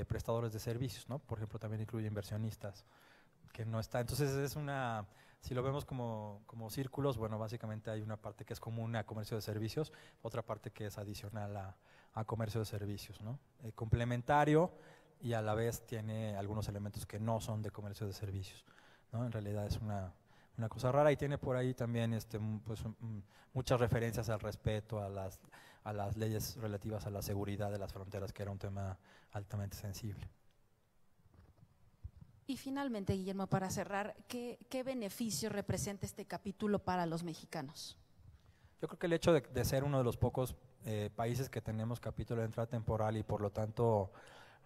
prestadores de servicios, ¿no? Por ejemplo, también incluye inversionistas, que no está. Entonces es si lo vemos como círculos, bueno, básicamente hay una parte que es común a comercio de servicios, otra parte que es adicional a comercio de servicios, ¿no? Complementario, y a la vez tiene algunos elementos que no son de comercio de servicios, ¿no? En realidad es una cosa rara, y tiene por ahí también pues, muchas referencias al respeto, a las leyes relativas a la seguridad de las fronteras, que era un tema altamente sensible. Y finalmente, Guillermo, para cerrar, ¿qué beneficio representa este capítulo para los mexicanos? Yo creo que el hecho de ser uno de los pocos países que tenemos capítulo de entrada temporal y por lo tanto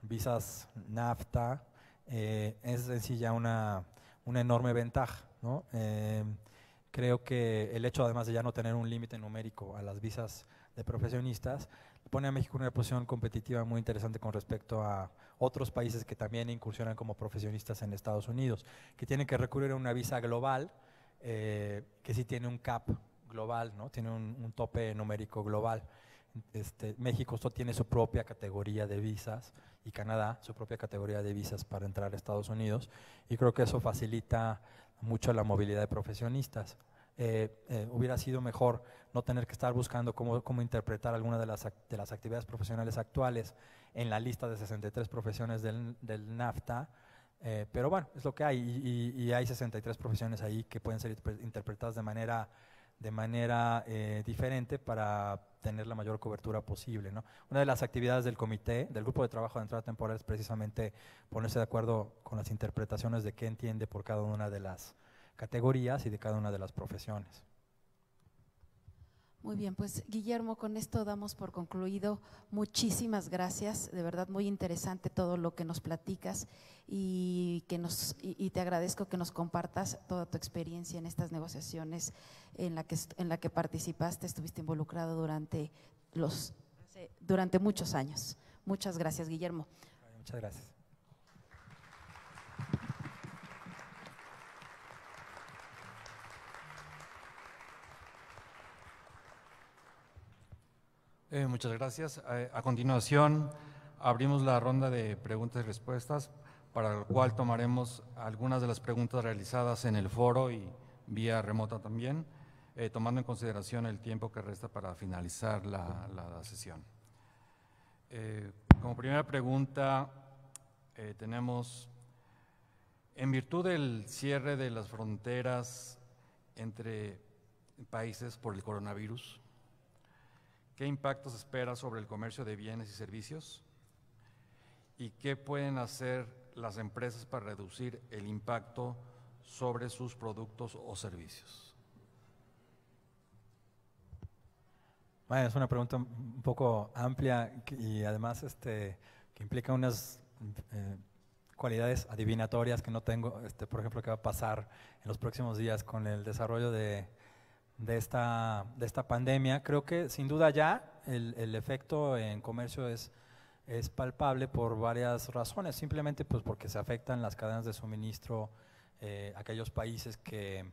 visas NAFTA es en sí ya una enorme ventaja, ¿no? Creo que el hecho además de ya no tener un límite numérico a las visas de profesionistas pone a México en una posición competitiva muy interesante con respecto a otros países que también incursionan como profesionistas en Estados Unidos, que tienen que recurrir a una visa global que sí tiene un cap global, ¿no? Tiene un tope numérico global. México tiene su propia categoría de visas y Canadá su propia categoría de visas para entrar a Estados Unidos, y creo que eso facilita mucho la movilidad de profesionistas. Hubiera sido mejor no tener que estar buscando cómo interpretar alguna de las actividades profesionales actuales en la lista de 63 profesiones del NAFTA, pero bueno, es lo que hay, y hay 63 profesiones ahí que pueden ser interpretadas de manera diferente para tener la mayor cobertura posible, ¿no? Una de las actividades del comité, del grupo de trabajo de entrada temporal, es precisamente ponerse de acuerdo con las interpretaciones de qué entiende por cada una de las categorías y de cada una de las profesiones. Muy bien, pues Guillermo, con esto damos por concluido. Muchísimas gracias, de verdad muy interesante todo lo que nos platicas y te agradezco que nos compartas toda tu experiencia en estas negociaciones en la que participaste, estuviste involucrado durante muchos años. Muchas gracias, Guillermo. Muchas gracias. Muchas gracias. A continuación, abrimos la ronda de preguntas y respuestas, para lo cual tomaremos algunas de las preguntas realizadas en el foro y vía remota también, tomando en consideración el tiempo que resta para finalizar la sesión. Como primera pregunta, tenemos, en virtud del cierre de las fronteras entre países por el coronavirus, ¿qué impacto se espera sobre el comercio de bienes y servicios? ¿Y qué pueden hacer las empresas para reducir el impacto sobre sus productos o servicios? Bueno, es una pregunta un poco amplia y además que implica unas cualidades adivinatorias que no tengo, por ejemplo, qué va a pasar en los próximos días con el desarrollo de esta pandemia. Creo que sin duda ya el efecto en comercio es palpable por varias razones, simplemente pues porque se afectan las cadenas de suministro, aquellos países que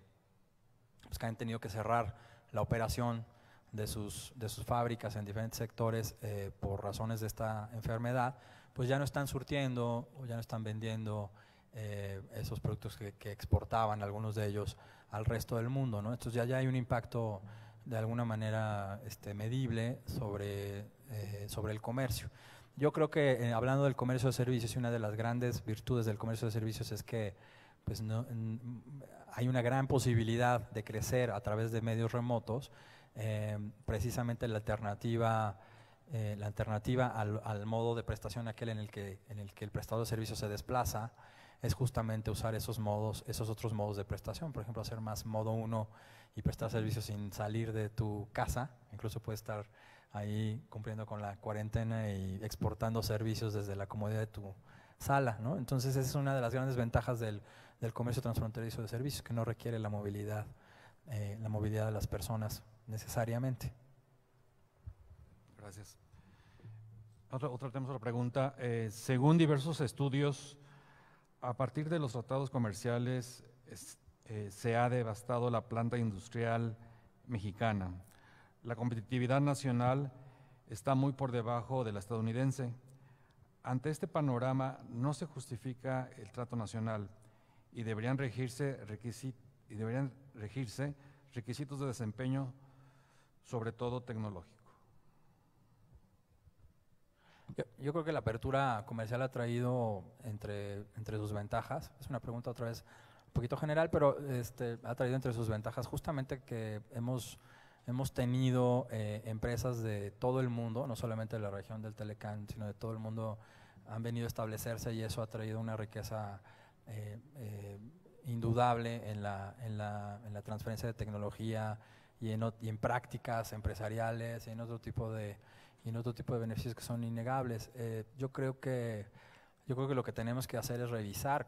han tenido que cerrar la operación de sus fábricas en diferentes sectores por razones de esta enfermedad, pues ya no están surtiendo o ya no están vendiendo esos productos que exportaban, algunos de ellos, al resto del mundo, ¿no? Entonces ya hay un impacto de alguna manera medible sobre el comercio. Yo creo que hablando del comercio de servicios, y una de las grandes virtudes del comercio de servicios es que pues, hay una gran posibilidad de crecer a través de medios remotos. Precisamente la alternativa al modo de prestación aquel en el que el prestador de servicios se desplaza es justamente usar esos otros modos de prestación. Por ejemplo, hacer más modo 1 y prestar servicios sin salir de tu casa. Incluso puedes estar ahí cumpliendo con la cuarentena y exportando servicios desde la comodidad de tu sala, ¿no? Entonces esa es una de las grandes ventajas del comercio transfronterizo de servicios, que no requiere la movilidad de las personas necesariamente. Gracias. Otra pregunta. Según diversos estudios, a partir de los tratados comerciales se ha devastado la planta industrial mexicana. La competitividad nacional está muy por debajo de la estadounidense. Ante este panorama, no se justifica el trato nacional y deberían regirse requisitos de desempeño, sobre todo tecnológico. Yo creo que la apertura comercial ha traído entre sus ventajas, es una pregunta otra vez un poquito general, pero ha traído entre sus ventajas justamente que hemos tenido empresas de todo el mundo, no solamente de la región del Telecán, sino de todo el mundo, han venido a establecerse, y eso ha traído una riqueza indudable en la transferencia de tecnología y en prácticas empresariales y en otro tipo de beneficios que son innegables. Yo creo que lo que tenemos que hacer es revisar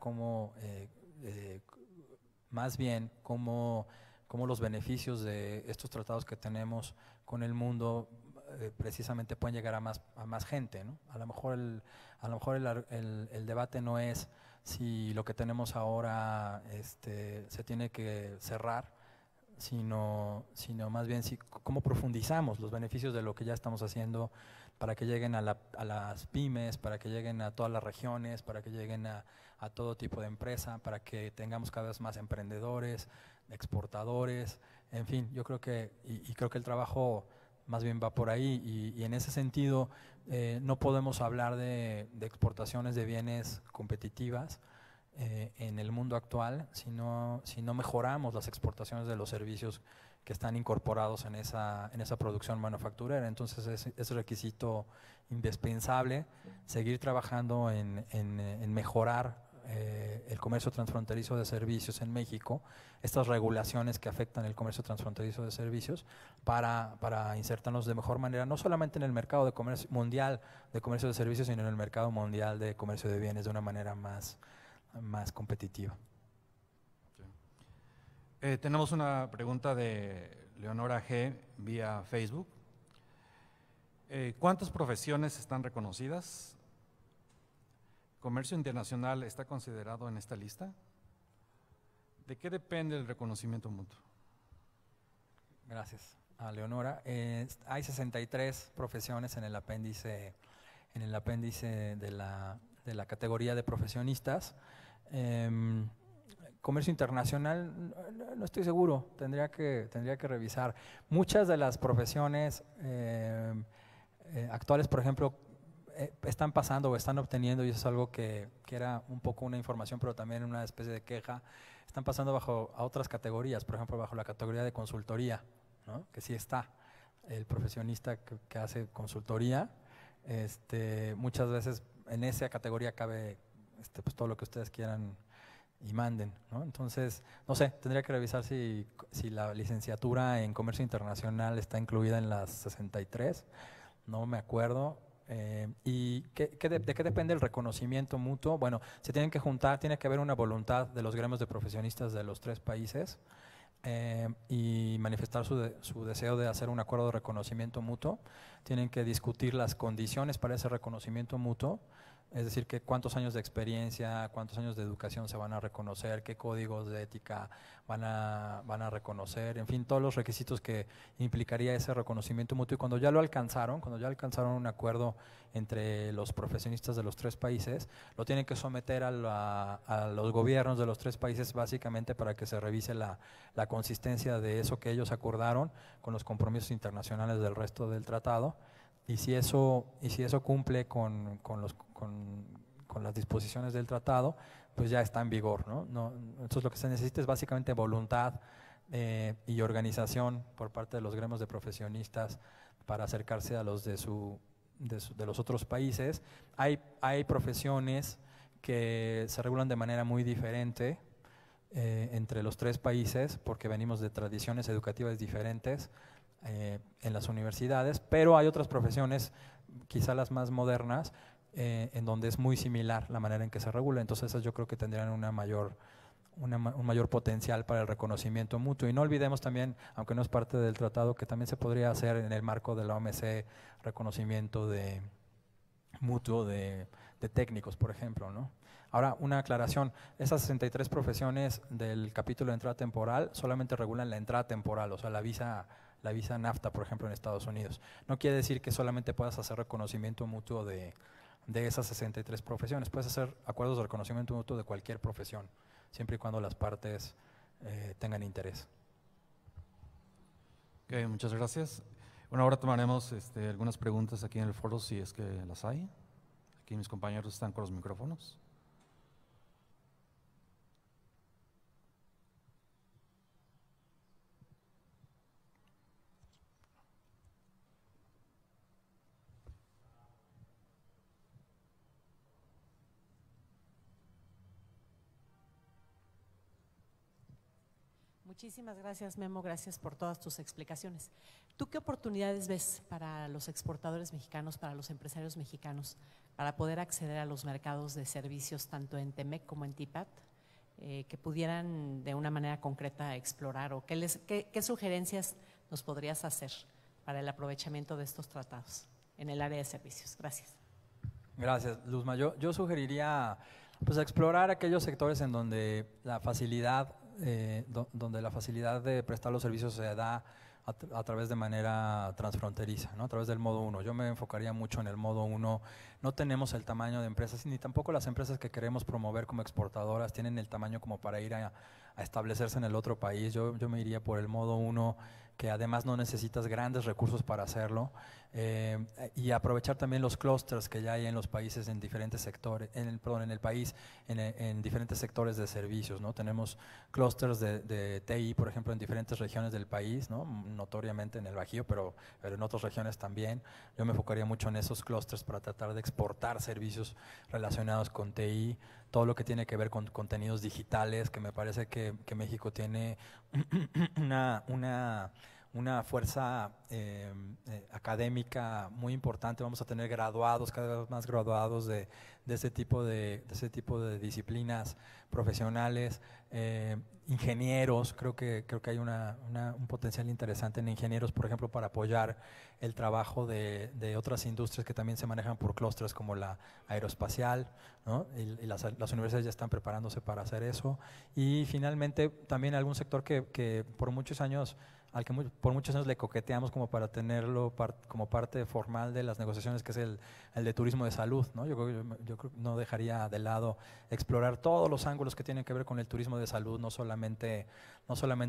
más bien cómo los beneficios de estos tratados que tenemos con el mundo precisamente pueden llegar a más gente, ¿no? A lo mejor el debate no es si lo que tenemos ahora se tiene que cerrar, sino más bien cómo profundizamos los beneficios de lo que ya estamos haciendo para que lleguen a las pymes, para que lleguen a todas las regiones, para que lleguen a todo tipo de empresa, para que tengamos cada vez más emprendedores, exportadores, en fin, yo creo que, creo que el trabajo más bien va por ahí y en ese sentido no podemos hablar de exportaciones de bienes competitivas en el mundo actual si no mejoramos las exportaciones de los servicios que están incorporados en esa producción manufacturera. Entonces es requisito indispensable seguir trabajando en mejorar el comercio transfronterizo de servicios en México, estas regulaciones que afectan el comercio transfronterizo de servicios para insertarnos de mejor manera, no solamente en el mercado de comercio mundial de comercio de servicios, sino en el mercado mundial de comercio de bienes de una manera más competitiva. Tenemos una pregunta de Leonora G. vía Facebook. ¿Cuántas profesiones están reconocidas? ¿Comercio internacional está considerado en esta lista? ¿De qué depende el reconocimiento mutuo? Gracias a Leonora. Hay 63 profesiones en el apéndice de la categoría de profesionistas. Comercio internacional, no estoy seguro, tendría que revisar. Muchas de las profesiones actuales, por ejemplo, están pasando o están obteniendo, y eso es algo que era un poco una información, pero también una especie de queja, están pasando a otras categorías, por ejemplo, bajo la categoría de consultoría, ¿no? Que sí está el profesionista que hace consultoría. Muchas veces en esa categoría cabe pues todo lo que ustedes quieran y manden, ¿no? Entonces, no sé, tendría que revisar si la licenciatura en comercio internacional está incluida en las 63, no me acuerdo. ¿Y de qué depende el reconocimiento mutuo? Bueno, se tienen que juntar, tiene que haber una voluntad de los gremios de profesionistas de los 3 países y manifestar su deseo de hacer un acuerdo de reconocimiento mutuo. Tienen que discutir las condiciones para ese reconocimiento mutuo, es decir, que cuántos años de experiencia, cuántos años de educación se van a reconocer, qué códigos de ética van a reconocer, en fin, todos los requisitos que implicaría ese reconocimiento mutuo. Y cuando ya alcanzaron un acuerdo entre los profesionistas de los 3 países, lo tienen que someter a los gobiernos de los 3 países básicamente para que se revise la consistencia de eso que ellos acordaron con los compromisos internacionales del resto del tratado. Y si eso cumple con las disposiciones del tratado, pues ya está en vigor, ¿no? Entonces lo que se necesita es básicamente voluntad y organización por parte de los gremios de profesionistas para acercarse a los de los otros países. Hay profesiones que se regulan de manera muy diferente entre los 3 países porque venimos de tradiciones educativas diferentes en las universidades, pero hay otras profesiones, quizá las más modernas, en donde es muy similar la manera en que se regula. Entonces esas yo creo que tendrían un mayor potencial para el reconocimiento mutuo. Y no olvidemos también, aunque no es parte del tratado, que también se podría hacer en el marco de la OMC reconocimiento mutuo de técnicos, por ejemplo, ¿no? Ahora, una aclaración, esas 63 profesiones del capítulo de entrada temporal solamente regulan la entrada temporal, o sea, la visa NAFTA, por ejemplo, en Estados Unidos. No quiere decir que solamente puedas hacer reconocimiento mutuo de esas 63 profesiones. Puedes hacer acuerdos de reconocimiento mutuo de cualquier profesión, siempre y cuando las partes tengan interés. Ok, muchas gracias. Bueno, ahora tomaremos algunas preguntas aquí en el foro, si es que las hay. Aquí mis compañeros están con los micrófonos. Muchísimas gracias, Memo, gracias por todas tus explicaciones. ¿Tú qué oportunidades ves para los exportadores mexicanos, para los empresarios mexicanos, para poder acceder a los mercados de servicios tanto en TEMEC como en TIPAT, que pudieran de una manera concreta explorar, o qué sugerencias nos podrías hacer para el aprovechamiento de estos tratados en el área de servicios? Gracias. Gracias, Luzma. Yo sugeriría pues explorar aquellos sectores en donde la facilidad de prestar los servicios se da a través de manera transfronteriza, ¿no? A través del modo 1. Yo me enfocaría mucho en el modo 1. No tenemos el tamaño de empresas, ni tampoco las empresas que queremos promover como exportadoras tienen el tamaño como para ir a establecerse en el otro país. Yo me iría por el modo 1, que además no necesitas grandes recursos para hacerlo, y aprovechar también los clústeres que ya hay en los países en diferentes sectores, en el país, en diferentes sectores de servicios, ¿no? Tenemos clústeres de TI, por ejemplo, en diferentes regiones del país, ¿no? Notoriamente en el Bajío, pero en otras regiones también. Yo me enfocaría mucho en esos clústeres para tratar de exportar servicios relacionados con TI, todo lo que tiene que ver con contenidos digitales, que me parece que México tiene una fuerza académica muy importante. Vamos a tener graduados, cada vez más graduados de ese tipo de disciplinas profesionales, ingenieros. Creo que hay un potencial interesante en ingenieros, por ejemplo, para apoyar el trabajo de otras industrias que también se manejan por clústeres, como la aeroespacial, ¿no? Y las universidades ya están preparándose para hacer eso. Y finalmente también algún sector que por muchos años le coqueteamos como para tenerlo como parte formal de las negociaciones, que es el de turismo de salud, ¿no? Yo creo que no dejaría de lado explorar todos los ángulos que tienen que ver con el turismo de salud, no solamente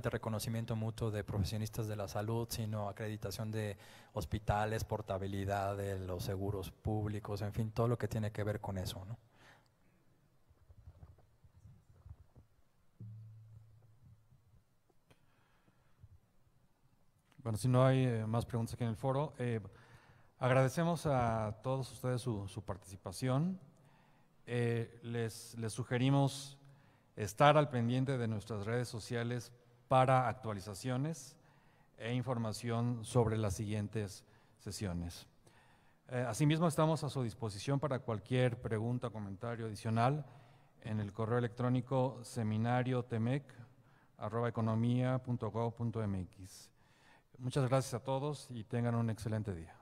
reconocimiento mutuo de profesionistas de la salud, sino acreditación de hospitales, portabilidad de los seguros públicos, en fin, todo lo que tiene que ver con eso, ¿no? Bueno, si no hay más preguntas aquí en el foro, agradecemos a todos ustedes su participación. Les sugerimos estar al pendiente de nuestras redes sociales para actualizaciones e información sobre las siguientes sesiones. Asimismo, estamos a su disposición para cualquier pregunta o comentario adicional en el correo electrónico seminariotemec@economia.gov.mx. Muchas gracias a todos y tengan un excelente día.